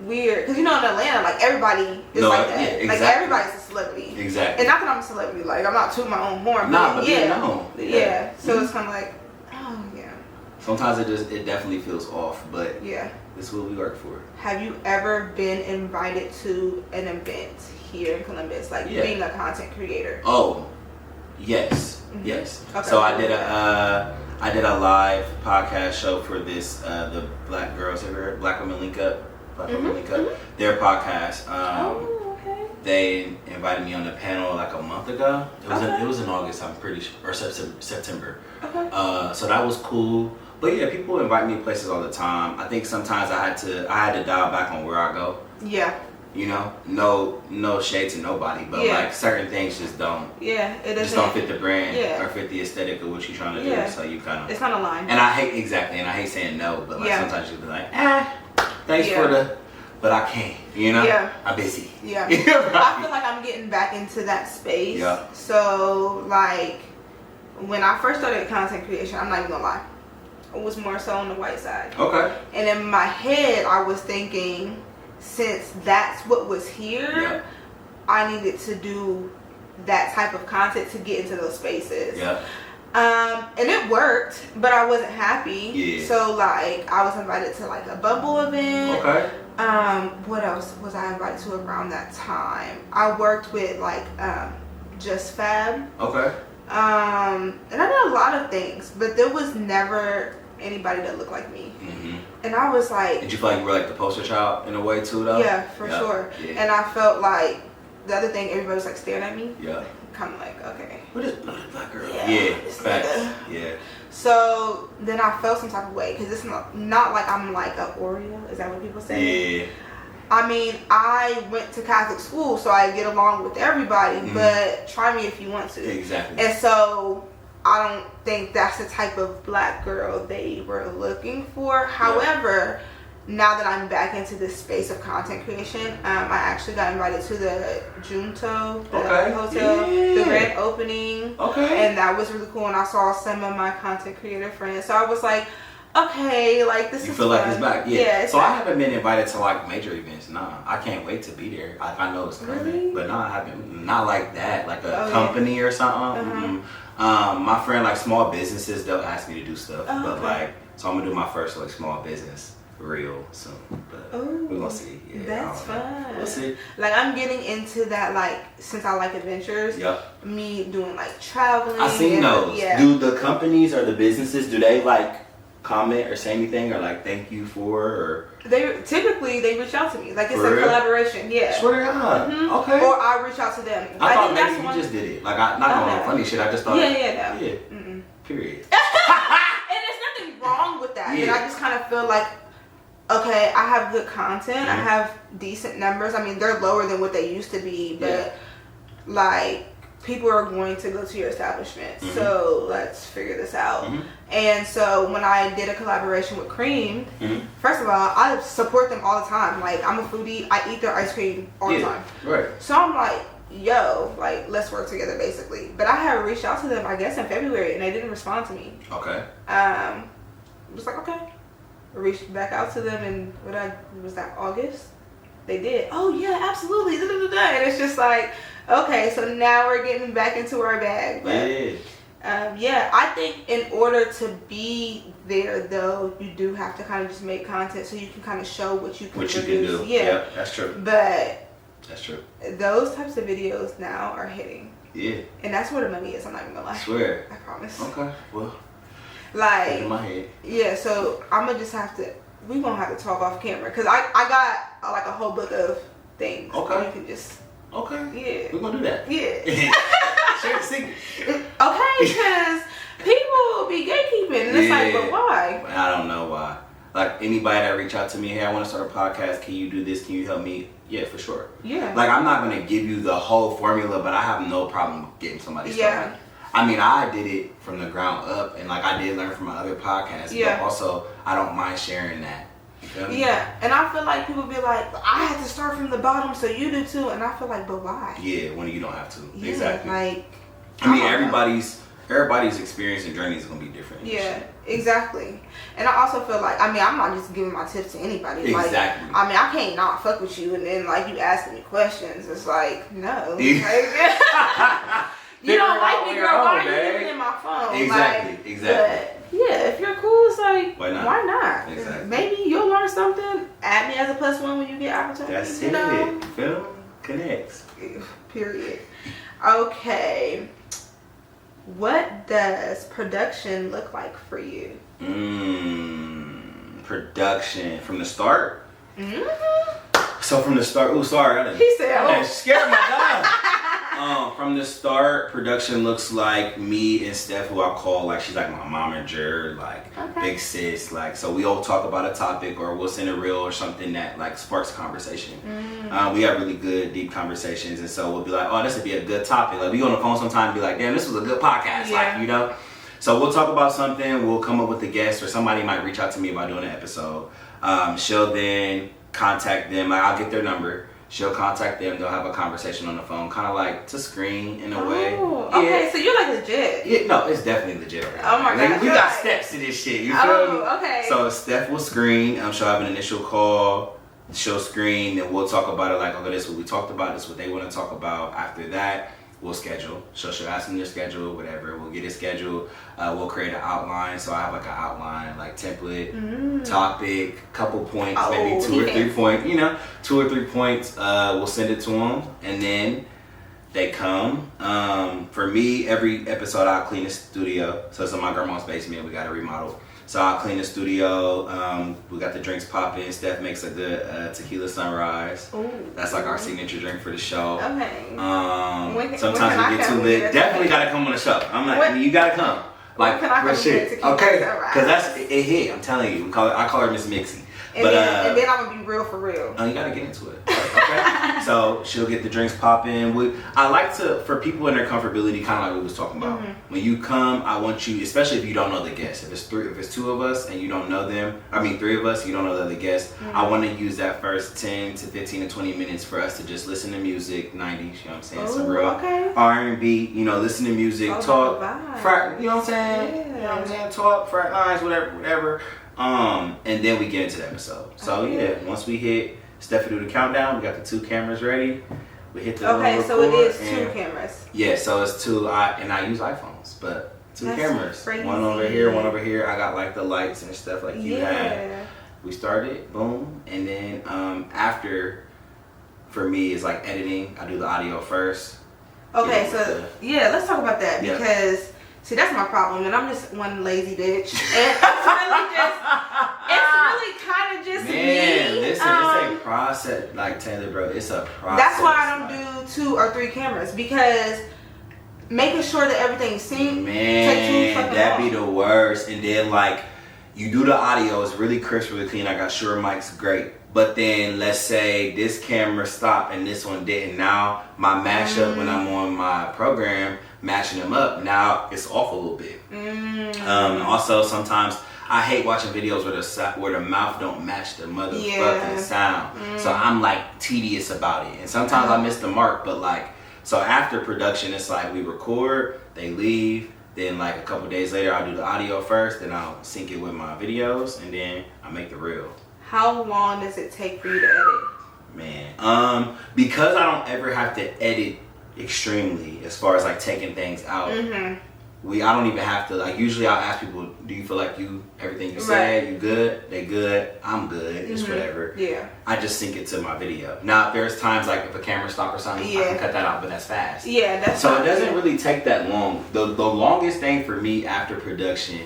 weird. Because, you know, in Atlanta, like, everybody is like that. Yeah, exactly. Like, everybody's a celebrity. Exactly. And not that I'm a celebrity. Like, I'm not tooting my own horn. Nah, but but yeah. no. Yeah. So it's kind of like, oh, yeah. Sometimes it definitely feels off, but yeah, this is what we work for. Have you ever been invited to an event here in Columbus, like being a content creator? Oh, yes, yes. Okay. So I did a live podcast show for this the Black Girls Everywhere, Black Women Link Up, Women Link Up, their podcast. Okay. They invited me on the panel like a month ago. It was in August, I'm pretty sure, or September. Okay. So that was cool. But yeah, people invite me places all the time. I think sometimes I had to dial back on where I go. Yeah. You know, no shade to nobody, but like certain things just don't. Yeah, it just don't fit the brand or fit the aesthetic of what you're trying to do. So you kind of. It's not aligned. And I hate saying no, but like sometimes you be like, thanks for the, but I can't. You know. Yeah. I'm busy. Yeah. Right. I feel like I'm getting back into that space. Yeah. So like, when I first started content creation, I'm not even gonna lie, it was more so on the white side. Okay. And in my head, I was thinking, since that's what was here, I needed to do that type of content to get into those spaces. Yeah. And it worked, but I wasn't happy. Yeah. So like, I was invited to like a Bumble event. Okay. What else was I invited to around that time? I worked with like Just Fab. Okay. And I did a lot of things, but there was never anybody that looked like me. Mm-hmm. And I was like... Did you feel like you were like the poster child in a way too, though? Yeah, for sure. Yeah. And I felt like the other thing, everybody was like staring at me. Yeah. Kind of like, okay. What is Black girl? Yeah, facts. Yeah. So then I felt some type of way, because it's not like I'm like a Oreo. Is that what people say? Yeah. I mean, I went to Catholic school, so I get along with everybody, but try me if you want to. Exactly. And so I don't think that's the type of black girl they were looking for. However, now that I'm back into this space of content creation, I actually got invited to the Junto, the hotel, the grand opening. Okay. And that was really cool, and I saw some of my content creator friends. So I was like, okay, like this is You feel fun. Like it's back. Yeah. So I haven't been invited to like major events. Nah. I can't wait to be there. Like I know it's coming. Really? But I haven't, not like that, like a company or something. My friend, like small businesses, they'll ask me to do stuff. But like, so I'm gonna do my first like small business real soon. But we're gonna see. Yeah, that's fun. We'll see. Like I'm getting into that, like since I like adventures. Yep. Me doing like traveling. I seen those. Yeah. Do the companies or the businesses, do they like comment or say anything or like thank you for, or they typically reach out to me, like it's a collaboration. Yeah. Swear to God. Okay. Or I reach out to them. I thought maybe you just did it. Like I not on funny shit. I just thought. Yeah. Period. And there's nothing wrong with that. Yeah. But I just kind of feel like, okay, I have good content. I have decent numbers. I mean, they're lower than what they used to be, but like people are going to go to your establishment. So let's figure this out. And so when I did a collaboration with Cream, first of all, I support them all the time. Like I'm a foodie. I eat their ice cream all the time. Right. So I'm like, yo, like let's work together basically. But I had reached out to them, I guess in February, and they didn't respond to me. Okay. I was like, okay. I reached back out to them, and was that August? They did. Oh yeah, absolutely. And it's just like, okay, so now we're getting back into our bag. But, I think in order to be there, though, you do have to kind of just make content so you can kind of show what you can do. Yeah, that's true. But that's true. Those types of videos now are hitting. Yeah. And that's where the money is. I'm not even gonna lie. I swear. I promise. Okay. Well. Like. In my head. Yeah. So I'm gonna just have to. We won't have to talk off camera because I got like a whole book of things. Okay. You can just. Okay. Yeah. We're gonna do that. Yeah. Share the secret. Okay, because people be gatekeeping, and it's like, but why? I don't know why. Like anybody that reach out to me, hey, I want to start a podcast. Can you do this? Can you help me? Yeah, for sure. Yeah. Like I'm not gonna give you the whole formula, but I have no problem getting somebody started. I mean, I did it from the ground up, and like I did learn from my other podcasts. But also, I don't mind sharing that. Yeah, and I feel like people be like, I had to start from the bottom, so you do too. And I feel like, but why? Yeah, when you don't have to. Yeah, exactly. Like, I mean, everybody's experience and journey is gonna be different. Yeah, exactly. And I also feel like, I mean, I'm not just giving my tips to anybody. Exactly. Like, I mean, I can't not fuck with you, and then like you asking me questions. It's like, no. You don't like me, girl. Why are you living in my phone? Exactly. But, yeah, if you're cool, it's like, why not? Exactly. Maybe you'll learn something. Add me as a +1 when you get opportunities. That's it. Film connects. Period. Okay. What does production look like for you? Production from the start. Mm-hmm. So from the start, He said, I scared my dog. From the start, production looks like me and Steph, who I call like she's like my momager, like big sis. Like, so we all talk about a topic or we'll send a reel or something that like sparks conversation. We have really good, deep conversations, and so we'll be like, oh, this would be a good topic. Like we go on the phone sometimes and be like, damn, this was a good podcast. Yeah. Like, you know. So we'll talk about something. We'll come up with a guest, or somebody might reach out to me about doing an episode. She'll then contact them. Like, I'll get their number. She'll contact them. They'll have a conversation on the phone, kind of like to screen in a way. Okay, so you're like legit. Yeah, no, it's definitely legit. Right oh my god, we got steps to this shit. You feel me? Okay. So Steph will screen. She'll have an initial call. She'll screen, and we'll talk about it. Like, okay, this is what we talked about. This is what they want to talk about. After that, we'll schedule. So she'll ask them their schedule, whatever. We'll get it scheduled. We'll create an outline. So I have like an outline, like template, topic, couple points, maybe 2 or 3 points. 2 or 3 points. We'll send it to them, and then they come. For me, every episode I'll clean the studio. So it's in my grandma's basement. We got to remodel. So I'll clean the studio. We got the drinks popping. Steph makes a good tequila sunrise. Ooh. That's like our signature drink for the show. Okay. Sometimes we get too lit. Definitely gotta come on the show. I'm like, you gotta come. Like, real shit. Okay, because that's it hit. I'm telling you. I call her Miss Mixie. And then I'm gonna be real for real. Oh, you gotta get into it. Okay. So she'll get the drinks popping. I like to, for people in their comfortability, kind of like we was talking about. When you come, I want you, especially if you don't know the guests. If it's 2 of us and you don't know them, 3 of us, you don't know the other guests. I want to use that first 10 to 15 to 20 minutes for us to just listen to music, 90s. You know what I'm saying? Some real R&B. Listen to music, talk, you know what I'm saying? Yeah. You know what I'm saying? Talk, frat lines, whatever. And then we get into the episode. So once we hit, Steph do the countdown. We got the 2 cameras ready. We hit the so it is 2 cameras. Yeah, so it's 2. I use iPhones, but 2 That's cameras. crazy. One over here, one over here. I got like the lights and stuff like you had. We started, boom, and then after, for me, is like editing. I do the audio first. Okay, so let's talk about that because. See, that's my problem, and I'm just one lazy bitch. And it's really kind of just me. Listen, it's a process. Like, Taylor, bro, it's a process. That's why I don't do 2 or 3 cameras, because making sure that everything's synced takes too fucking that'd long. be the worst. And then, like, you do the audio, it's really crisp, really clean. I got Shure mics, great. But then, let's say this camera stopped and this one didn't. Now, my mashup when I'm on my program, matching them up, now it's off a little bit. Also, sometimes I hate watching videos where the mouth don't match the motherfucking sound. So I'm like tedious about it, and sometimes I miss the mark. But like, so after production, it's like we record, they leave, then like a couple days later I'll do the audio first, then I'll sync it with my videos, and then I make the reel. How long does it take for you to edit? Man, because I don't ever have to edit extremely as far as like taking things out. I don't even have to, like, usually I'll ask people, do you feel like everything you said, you good? They good? I'm good. It's whatever. Yeah. I just sync it to my video. Now, there's times like if a camera stop or something, I can cut that out, but that's fast. Yeah, that's so it doesn't really take that long. The longest thing for me after production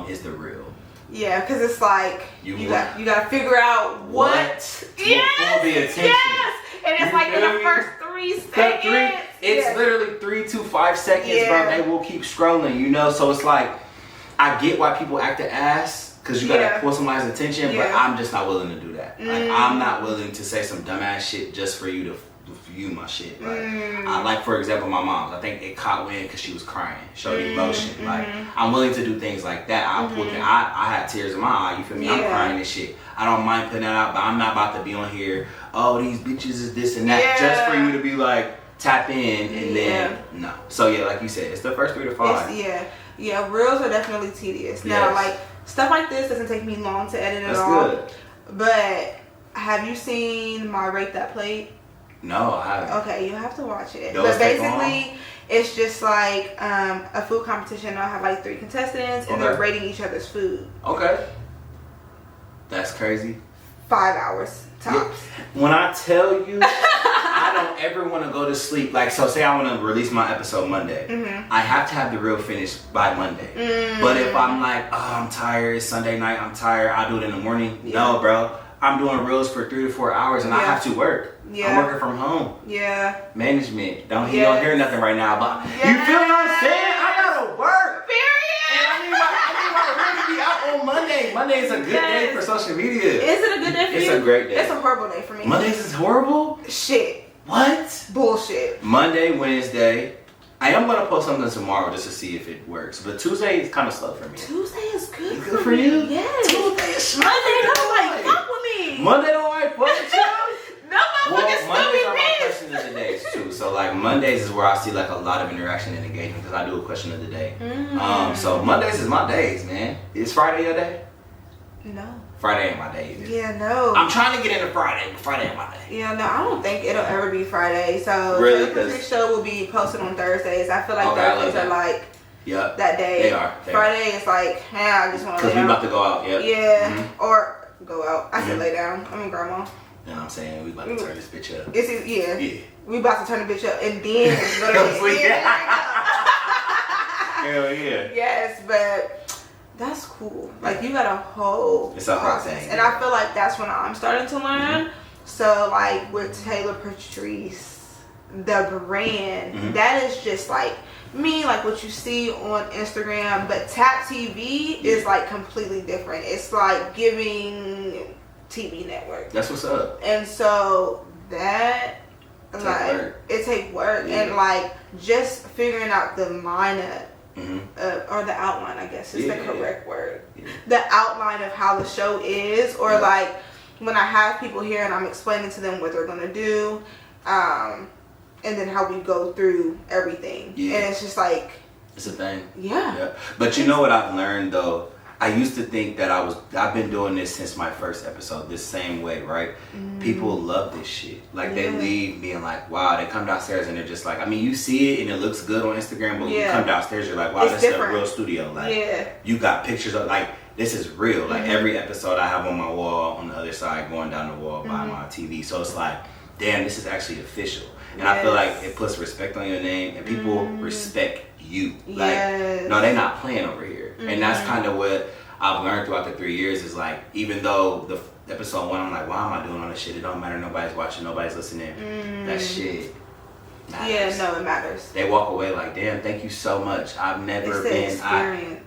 is the reel. Yeah, because it's like you got to figure out what will the attention. Yes, and it's like in the first 3 seconds. It's literally 3 to 5 seconds, bro. They will keep scrolling, So it's like, I get why people act the ass, because you gotta pull somebody's attention, but I'm just not willing to do that. Like, I'm not willing to say some dumbass shit just for you to view my shit. Like, I like, for example, my mom's. I think it caught wind because she was crying, showed emotion. Like, I'm willing to do things like that. I had tears in my eye. You feel me? I'm crying and shit. I don't mind putting that out, but I'm not about to be on here. Oh, these bitches is this and that, just for you to be like tap in and then no. So yeah, like you said, it's the first 3 to 5. Reels are definitely tedious. Now, like stuff like this doesn't take me long to edit at all. That's good. But have you seen my Rate That Plate? No, I haven't. Okay, you have to watch it. But basically, it's just like a food competition. I'll have like 3 contestants, and they're rating each other's food. Okay. That's crazy. 5 hours tops. Yeah. When I tell you, I don't ever want to go to sleep. Like, so say I want to release my episode Monday. I have to have the reel finished by Monday. But if I'm like, oh, I'm tired, it's Sunday night, I'm tired, I'll do it in the morning. No, bro. I'm doing reels for 3 to 4 hours and I have to work. I'm working from home. Management. Don't hear nothing right now, but you feel what I'm saying? I gotta work. Period. And I need my reel to be out on Monday. Monday is a good day for social media. Is it a good day for you? It's a great day. It's a horrible day for me. Mondays is horrible? Shit. What? Bullshit. Monday, Wednesday. I am gonna post something tomorrow just to see if it works. But Tuesday is kind of slow for me. Tuesday is good. Good for you? Yes. Tuesday is slow. Monday don't like fuck with me. Monday don't like fuck with you? No motherfuckers still Mondays be are my pissed. question of the days too. So like Mondays is where I see like a lot of interaction and engagement because I do a question of the day. So Mondays is my days, man. Is Friday your day? No. Friday ain't my day either. Yeah, no. I'm trying to get into Friday, but Friday ain't my day. Yeah, no, I don't think it'll ever be Friday. So really? the Patrice show will be posted on Thursdays. I feel like Thursdays are like that day. They are. Friday is like, I just want to lay down. Because we about to go out, Yeah, or go out. I said lay down. I'm in grandma. You know what I'm saying? We about to turn this bitch up. Yeah. We about to turn the bitch up and then go to sleep. Hell yeah. Yes, but that's cool. Like you got a whole process. And I feel like that's when I'm starting to learn. So like with Taylor Patrice, the brand, that is just like me, like what you see on Instagram, but Tap TV is like completely different. It's like giving TV network. That's what's up. And so that it take work and like just figuring out the lineup or the outline, I guess is the correct word. The outline of how the show is, or like when I have people here and I'm explaining to them what they're gonna do, and then how we go through everything. And it's just like it's a thing. Yeah. But you know what I've learned though? I used to think that I've been doing this since my first episode, this same way, right? People love this shit. Like they leave being like, wow, they come downstairs and they're just like, I mean, you see it and it looks good on Instagram, but when you come downstairs, you're like, wow, this is a real studio. Like you got pictures of like, this is real. Like every episode I have on my wall on the other side, going down the wall by my TV. So it's like, damn, this is actually official. And I feel like it puts respect on your name and people respect you. Like, no, they're not playing over here. And that's kind of what I've learned throughout the 3 years is like, even though the episode 1, I'm like, why am I doing all this shit? It don't matter. Nobody's watching. Nobody's listening. That shit matters. Yeah, no, it matters. They walk away like, damn, thank you so much. I've never been.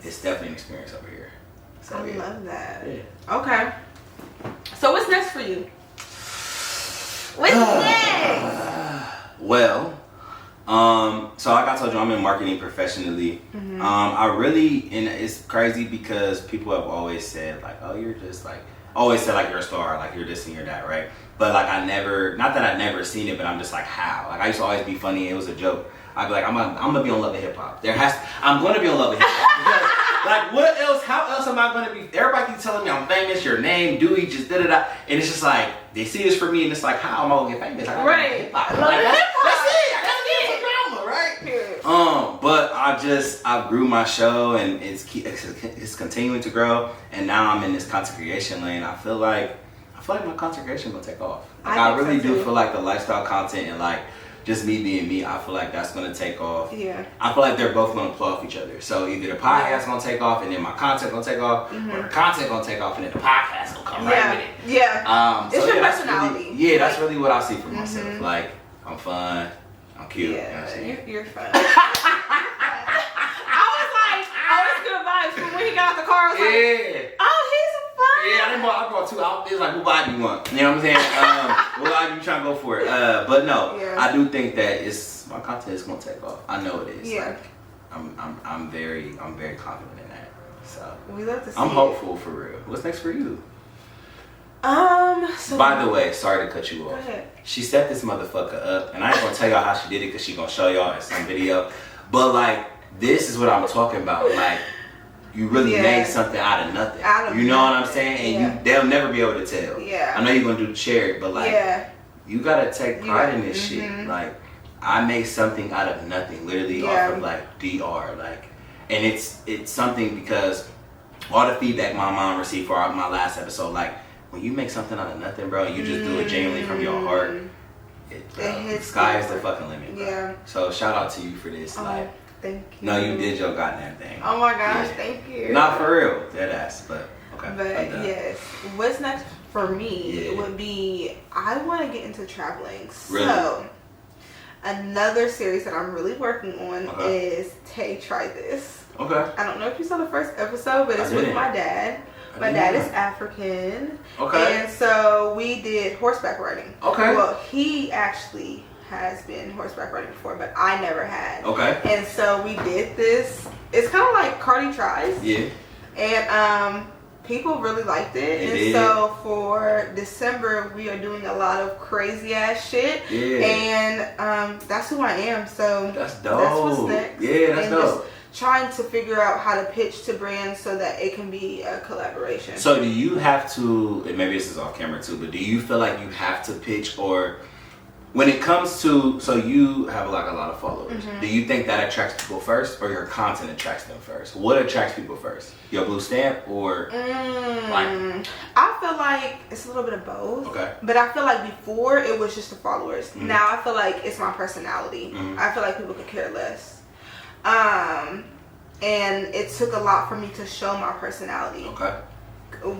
It's definitely an experience over here. So, I love that. Yeah. Okay. So what's next for you? What's next? Well, so like I told you, I'm in marketing professionally. I really, and it's crazy because people have always said like, oh, you're just like, always said like you're a star, like you're this and you're that, right? But like I never, not that I've never seen it, but I'm just like, how? Like I used to always be funny. It was a joke. I'd be like, I'm gonna be on Love and Hip Hop. I'm gonna be on Love and Hip Hop because like what else? How else am I gonna be? Everybody keeps telling me I'm famous. Your name, Dewey, just da da da, and it's just like they see this for me, and it's like, how am I gonna get famous? I gotta be hip hop. Like, that's it. I gotta get some drama, right? But I grew my show, and it's continuing to grow, and now I'm in this content creation lane. I feel like my content creation gonna take off. Like I really do feel like the lifestyle content and like just me being me, I feel like that's gonna take off. Yeah. I feel like they're both gonna play off each other. So either the podcast gonna take off and then my content gonna take off, or the content gonna take off and then the podcast gonna come right with it. Yeah. So it's your personality. That's really what I see for myself. Like I'm fun, I'm cute. Yeah, you know what I'm saying? You're fun. I was good vibes from when he got out the car. I was like, oh, he's fun. Yeah, I bought two outfits. Like, what vibe do you want? You know what I'm saying? What vibe you trying to go for it. But no, Yeah. I do think that my content is gonna take off. I know it is. Yeah. Like, I'm very confident in that. So We love to see I'm it. hopeful for real. What's next for you? So By the way, sorry to cut you off. Go ahead. She set this motherfucker up, and I ain't gonna tell y'all how she did it because she gonna show y'all in some video. But like, this is what I'm talking about. Like, you really made something out of nothing. You know what I'm saying? And they'll never be able to tell. Yeah. I know you're gonna do the charity, but like, you gotta take pride in this shit. Like, I made something out of nothing, literally off of like DR. Like, and it's something because all the feedback my mom received for my last episode, like, when you make something out of nothing, bro, you just do it genuinely from your heart. The sky is the fucking limit, bro. Yeah. So shout out to you for this. Like, thank you. No, you did your goddamn thing. Oh my gosh, thank you. Not for real, dead ass, but okay. But yes, what's next for me would be I want to get into traveling. Really? So another series that I'm really working on is Tay Try This. Okay. I don't know if you saw the first episode, but it's with my dad. My dad is African. Okay. And so we did horseback riding. Okay. Well, he actually has been horseback riding before, but I never had. Okay. And so we did this. It's kind of like Cardi Tries. Yeah. And people really liked it. And so for December, we are doing a lot of crazy ass shit. Yeah. And that's who I am. So that's dope. That's what's next. Yeah, that's dope. Just trying to figure out how to pitch to brands so that it can be a collaboration. So do you have to, and maybe this is off camera too, but do you feel like you have to pitch, or when it comes to, so you have like a lot of followers, do you think that attracts people first, or your content attracts them first? What attracts people first? Your blue stamp, or like? I feel like it's a little bit of both. Okay. But I feel like before it was just the followers. Now I feel like it's my personality. I feel like people could care less. And it took a lot for me to show my personality. Okay.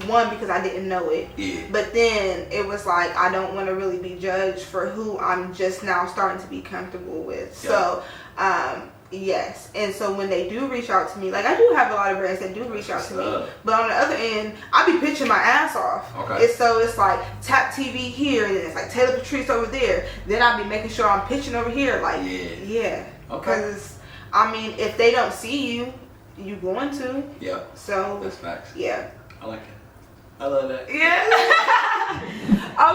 One, because I didn't know it. Yeah. But then it was like, I don't want to really be judged for who I'm just now starting to be comfortable with. Yeah. So, yes. And so when they do reach out to me, like I do have a lot of brands that do reach out to me. But on the other end, I be pitching my ass off. Okay. It's like Tap TV here, and then it's like Taylor Patrice over there. Then I'll be making sure I'm pitching over here. Like, yeah. Okay. Because I mean, if they don't see you, you going to. Yeah. So that's facts. Yeah. I like it. I love that. Yeah.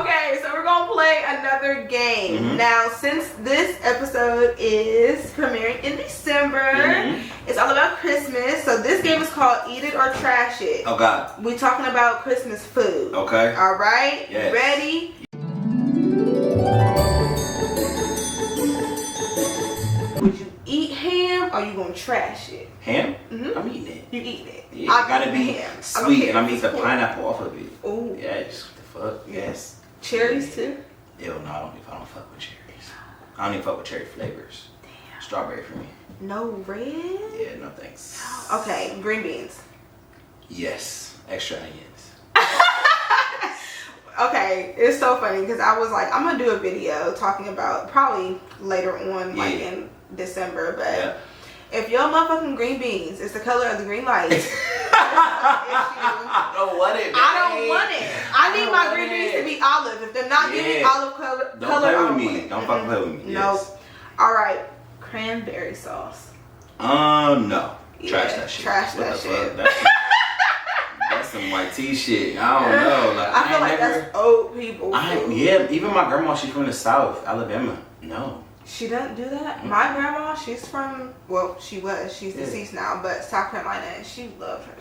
Okay, so we're gonna play another game. Now, since this episode is premiering in December, it's all about Christmas. So this game is called Eat It or Trash It. Oh God. We're talking about Christmas food. Okay. All right. Yes. Ready? Would you eat ham or you gonna trash it? Ham? I'm eating it. You eating it? Yeah, it gotta be sweet, and I'm eating the pineapple off of it. Ooh. Yes. What the fuck? Yes. Cherries too? Ew, no, I don't fuck with cherries. I don't even fuck with cherry flavors. Damn. Strawberry for me. No red? Yeah, no thanks. Okay, green beans. Yes. Extra onions. Okay, it's so funny because I was like, I'm gonna do a video talking about probably later on, like in December, but if your motherfucking green beans is the color of the green lights, I don't want it. I don't want it. I need my green beans to be olive. If they're not giving me olive color, don't play with me. Don't fucking play with me. Nope. All right, cranberry sauce. No. Trash that shit. Trash that shit. That's some white tea shit. I don't know. Like, I feel like that's old people. Even my grandma, she's from the South, Alabama. No. She doesn't do that. My grandma, she's from, well, she's deceased now, but South Carolina, and she loved her.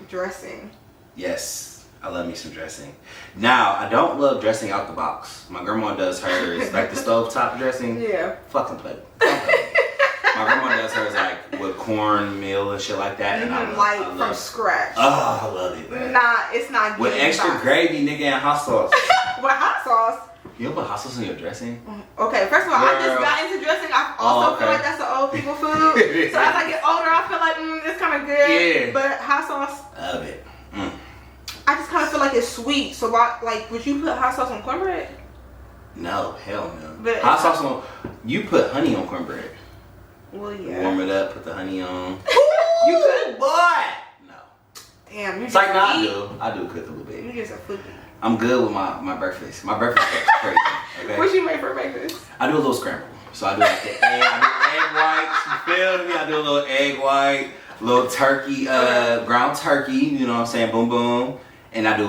Dressing. Yes, I love me some dressing. Now, I don't love dressing out the box. My grandma does hers, like the stovetop dressing. Yeah. Fucking play. My grandma does hers like with cornmeal and shit like that, and I from scratch. Oh, I love it. Man. Nah, it's not with extra gravy, nigga, and hot sauce. With hot sauce. You don't put hot sauce in your dressing? Okay, first of all, I just got into dressing. I also feel like that's the old people food. So as I get older, I feel like it's kind of good. Yeah. But hot sauce. Love it. I just kind of feel like it's sweet. So why, like, would you put hot sauce on cornbread? No, hell no. But hot sauce on. You put honey on cornbread. Well, yeah. Warm it up, put the honey on. You could, boy. No. Damn, you it's like, no, I do cook a little bit. You just a foodie. I'm good with my breakfast. My breakfast is crazy. Okay. What you make for breakfast? I do a little scramble. So I do like the egg. I do egg whites. You feel me? I do a little egg white, little turkey, ground turkey. You know what I'm saying? Boom boom. And I do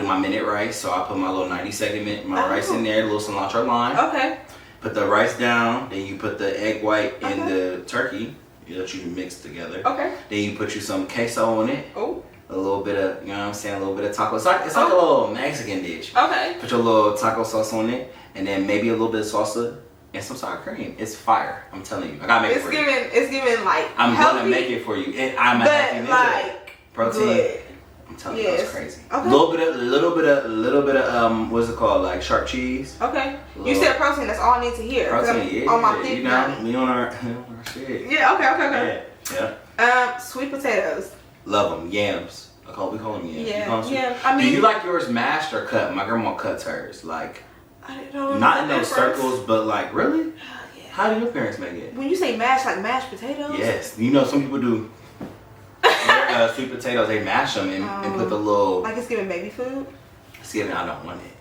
my minute rice. So I put my little 90-second rice in there, a little cilantro lime. Okay. Put the rice down. Then you put the egg white in the turkey that you mix together. Okay. Then you put you some queso on it. Oh. A little bit of, you know what I'm saying, a little bit of taco. It's like a little Mexican dish. Okay. Put your little taco sauce on it, and then maybe a little bit of salsa and some sour cream. It's fire. I'm telling you. I gotta make it for you. It's giving like I'm healthy, gonna make it for you. I'm a healthy nigga. Like protein. Good. I'm telling you, it's crazy. Okay. Little bit of what's it called? Like sharp cheese. Okay. You said protein. That's all I need to hear. Protein. Yeah. On my thick. You know, we on our shit. Yeah. Okay. Yeah. Sweet potatoes. Love them. Yams. We call them yams. Yeah. I mean, do you like yours mashed or cut? My grandma cuts hers. Like, I don't not in those circles, but like, really? Yeah. How do your parents make it? When you say mashed, like mashed potatoes? Yes. You know, some people do sweet potatoes. They mash them and put the little. Like it's giving baby food? It's giving, I don't want it.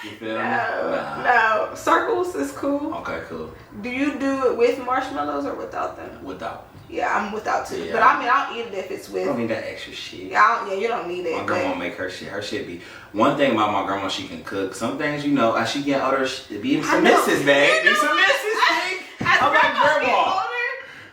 You feel me? No. Circles is cool. Okay, cool. Do you do it with marshmallows or without them? Without. Yeah, I'm without too. Yeah. But I mean, I'll eat it if it's with. I don't need that extra shit. Yeah, you don't need it. My grandma make her shit. Her shit be. One thing about my grandma, she can cook. Some things, you know, as she get older, be some misses, babe. Be some misses, babe. Okay, grandma.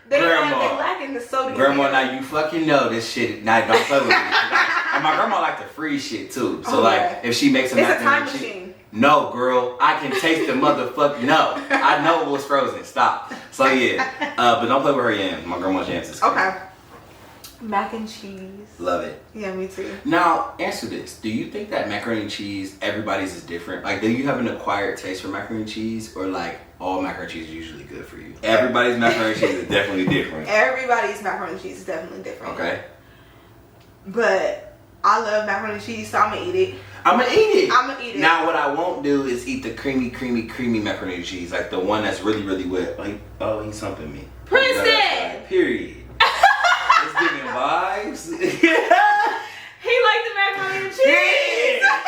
They lacking the sodium. Grandma, now you fucking know this shit. Now don't play with me. And my grandma like to freeze shit too. So like, if she makes some, it's a time machine. No, girl, I can taste the motherfucker. No, I know it was frozen. Stop. So yeah, but don't play with her yams. My grandma's yams is crazy. Okay. Mac and cheese. Love it. Yeah, me too. Now, answer this. Do you think that macaroni and cheese, everybody's is different? Like, do you have an acquired taste for macaroni and cheese, or like all macaroni and cheese is usually good for you? Everybody's macaroni and cheese is definitely different. Everybody's macaroni and cheese is definitely different. Okay. But I love macaroni and cheese, so I'm gonna eat it. I'm gonna eat it. Now, what I won't do is eat the creamy macaroni and cheese, like the one that's really, really wet. Like, oh, he's something me. Princeton. Period. It's giving vibes. He liked the macaroni and cheese. Yeah.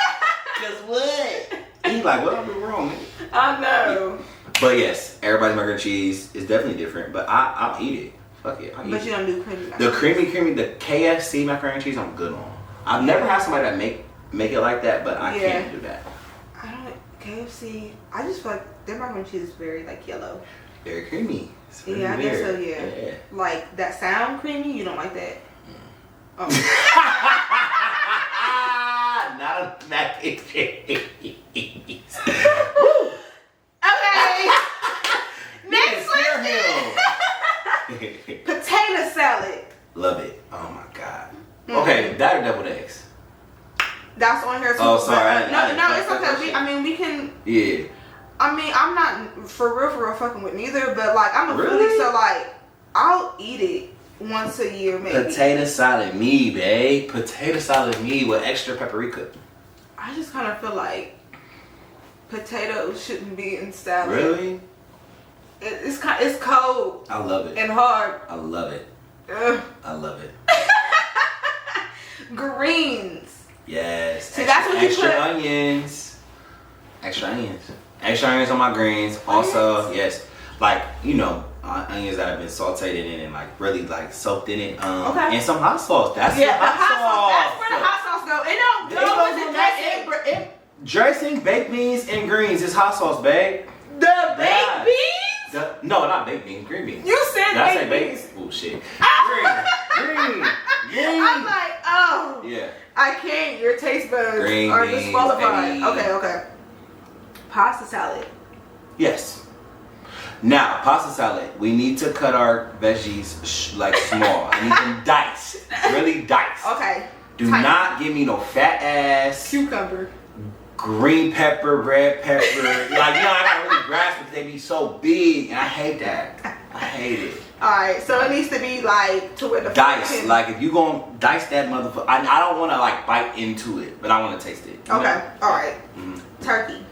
Cause what? He like, what I do wrong, man? I know. But yes, everybody's macaroni and cheese is definitely different. But I'll eat it. Fuck it. But you don't do creamy. The creamy, the KFC macaroni and cheese, I'm good on. I've never had somebody that make it like that, but I can't do that. I don't KFC. I just feel like their macaroni and cheese is very like yellow. Very creamy. Yeah, I guess so. Yeah. Like that sound creamy. You don't like that. Oh. Not a mac and cheese. Okay. Next one. Potato salad. Love it. Oh my god. Okay, that or deviled eggs. That's on here too. Oh, sorry. No, it's okay. We can. Yeah. I mean, I'm not for real fucking with neither, but like I'm a foodie, so like I'll eat it once a year maybe. Potato salad me, babe. Potato salad me with extra paprika. I just kind of feel like potatoes shouldn't be in salad. Really? It's cold. I love it. And hard. I love it. Ugh. I love it. Greens. Yes. See, that's what you put. Extra onions on my greens. Also, yes, like, you know, onions that have been sauteed in it and like really like soaked in it. And some hot sauce. That's the hot sauce. That's where the hot sauce go. It don't go with the dressing. Dressing, baked beans, and greens is hot sauce, babe. The baked beans? No, not baked beans. Green beans. You said baked beans. Oh shit. Green. I'm like, oh. Yeah. I can't. Your taste buds green are beans, disqualified. baby. Okay. Pasta salad. Yes. Now, pasta salad. We need to cut our veggies like small. I need them diced. Really diced. Okay. Do not give me no fat ass. Cucumber. Green pepper, red pepper. Like, you know, I gotta really grasp it because they be so big. And I hate that. I hate it. Alright, so it needs to be like to where the dice. Like if you gonna dice that motherfucker, I don't want to like bite into it, but I want to taste it. Okay, all right. Turkey.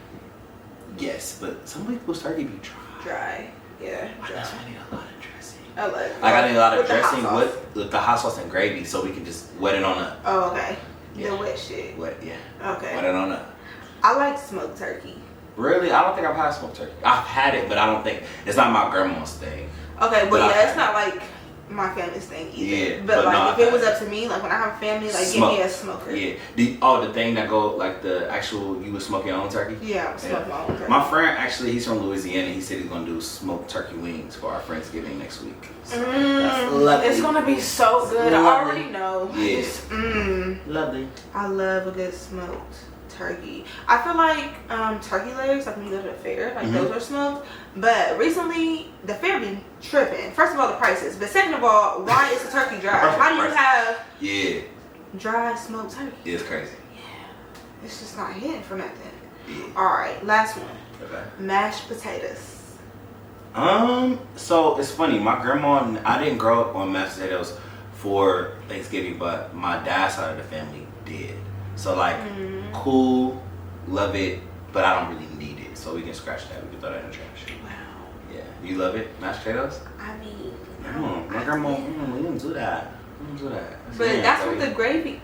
Yes, but some people's turkey be dry. Yeah, dry. That's why I need a lot of dressing. I like. I need a lot of dressing with the hot sauce and gravy, so we can just wet it on up. Oh, okay. The wet shit. Wet, yeah. Okay. Wet it on up. I like smoked turkey. Really? I don't think I've had smoked turkey. I've had it, but I don't think it's not my grandma's thing. Okay, but yeah, it's not like my family's thing either. Yeah, but like no, if it was up to me, like when I have a family, like give me a smoker. Yeah. The thing that go like the actual you would smoke your own turkey. Yeah, I would smoke my own turkey. My friend actually, he's from Louisiana. He said he's gonna do smoked turkey wings for our Friendsgiving next week. So that's lovely. It's gonna be so good. I already know. Yeah. Lovely. I love a good smoked turkey. I feel like turkey legs, like when you go to the fair, like those are smoked. But recently, the fair been tripping. First of all, the prices. But second of all, why is the turkey dry? How do you have dry smoked turkey? It's crazy. Yeah. It's just not hitting for nothing. Yeah. Alright, last one. Okay. Mashed potatoes. So it's funny. My grandma, I didn't grow up on mashed potatoes for Thanksgiving, but my dad's side of the family did. So like, cool, love it, but I don't really need it. So we can scratch that. We can throw that in the trash. Wow. Yeah. You love it? Mashed potatoes? I mean, My grandma, we don't do that. We don't do that. But that's what the gravy.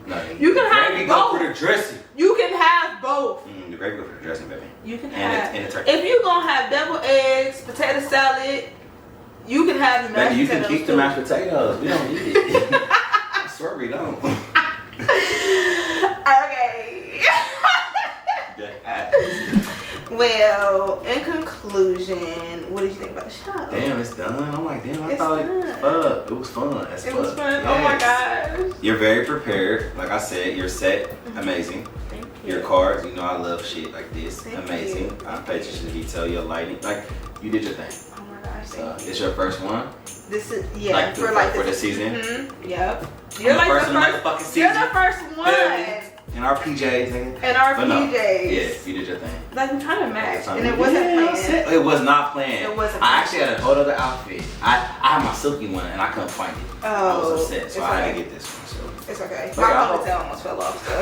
No, you can have gravy both. Go for the dressing. You can have both. The gravy go for the dressing, baby. You can and the turkey. If you gonna have deviled eggs, potato salad, you can have the mashed potatoes. You can keep the mashed potatoes. We don't need it. I swear we don't. Okay. Well, in conclusion, what did you think about the show? Damn, it's done. I'm like, damn, I thought it was fun. It was fun. Yes. Oh my gosh. You're very prepared. Like I said, your set, amazing. Thank you. Your cards, you know I love shit like this. Thank amazing. you. I paid attention to detail, your lighting. Like, you did your thing. Oh my gosh. So, it's your first one? This is, for the season? Yep. You're like the first season. You're the first one. In our PJs, nigga. In our but PJs. No. Yeah, you did your thing. Like, we kind of matched. And it wasn't planned. It was not planned. It wasn't I planned. actually had a whole other outfit. I had my silky one and I couldn't find it. I was upset, so I had to get this one. So. It's okay. My ponytail almost fell off, so.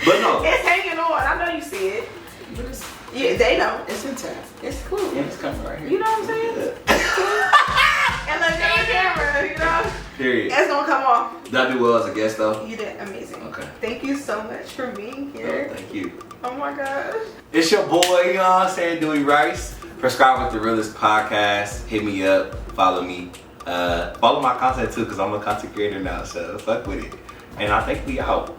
But no. It's hanging on. I know you see it. Yeah, they don't. It's intact. It's cool. Yeah, it's coming right here. You know what I'm saying? And look at the camera, you know? Period. It's gonna come off. Did I do well as a guest though? You did amazing. Okay. Thank you so much for being here. Oh, thank you. Oh my gosh. It's your boy, you know what I'm saying, Dewey Rice. Subscribe with the Realest Podcast. Hit me up. Follow me. Follow my content too, because I'm a content creator now, so fuck with it. And I think we out.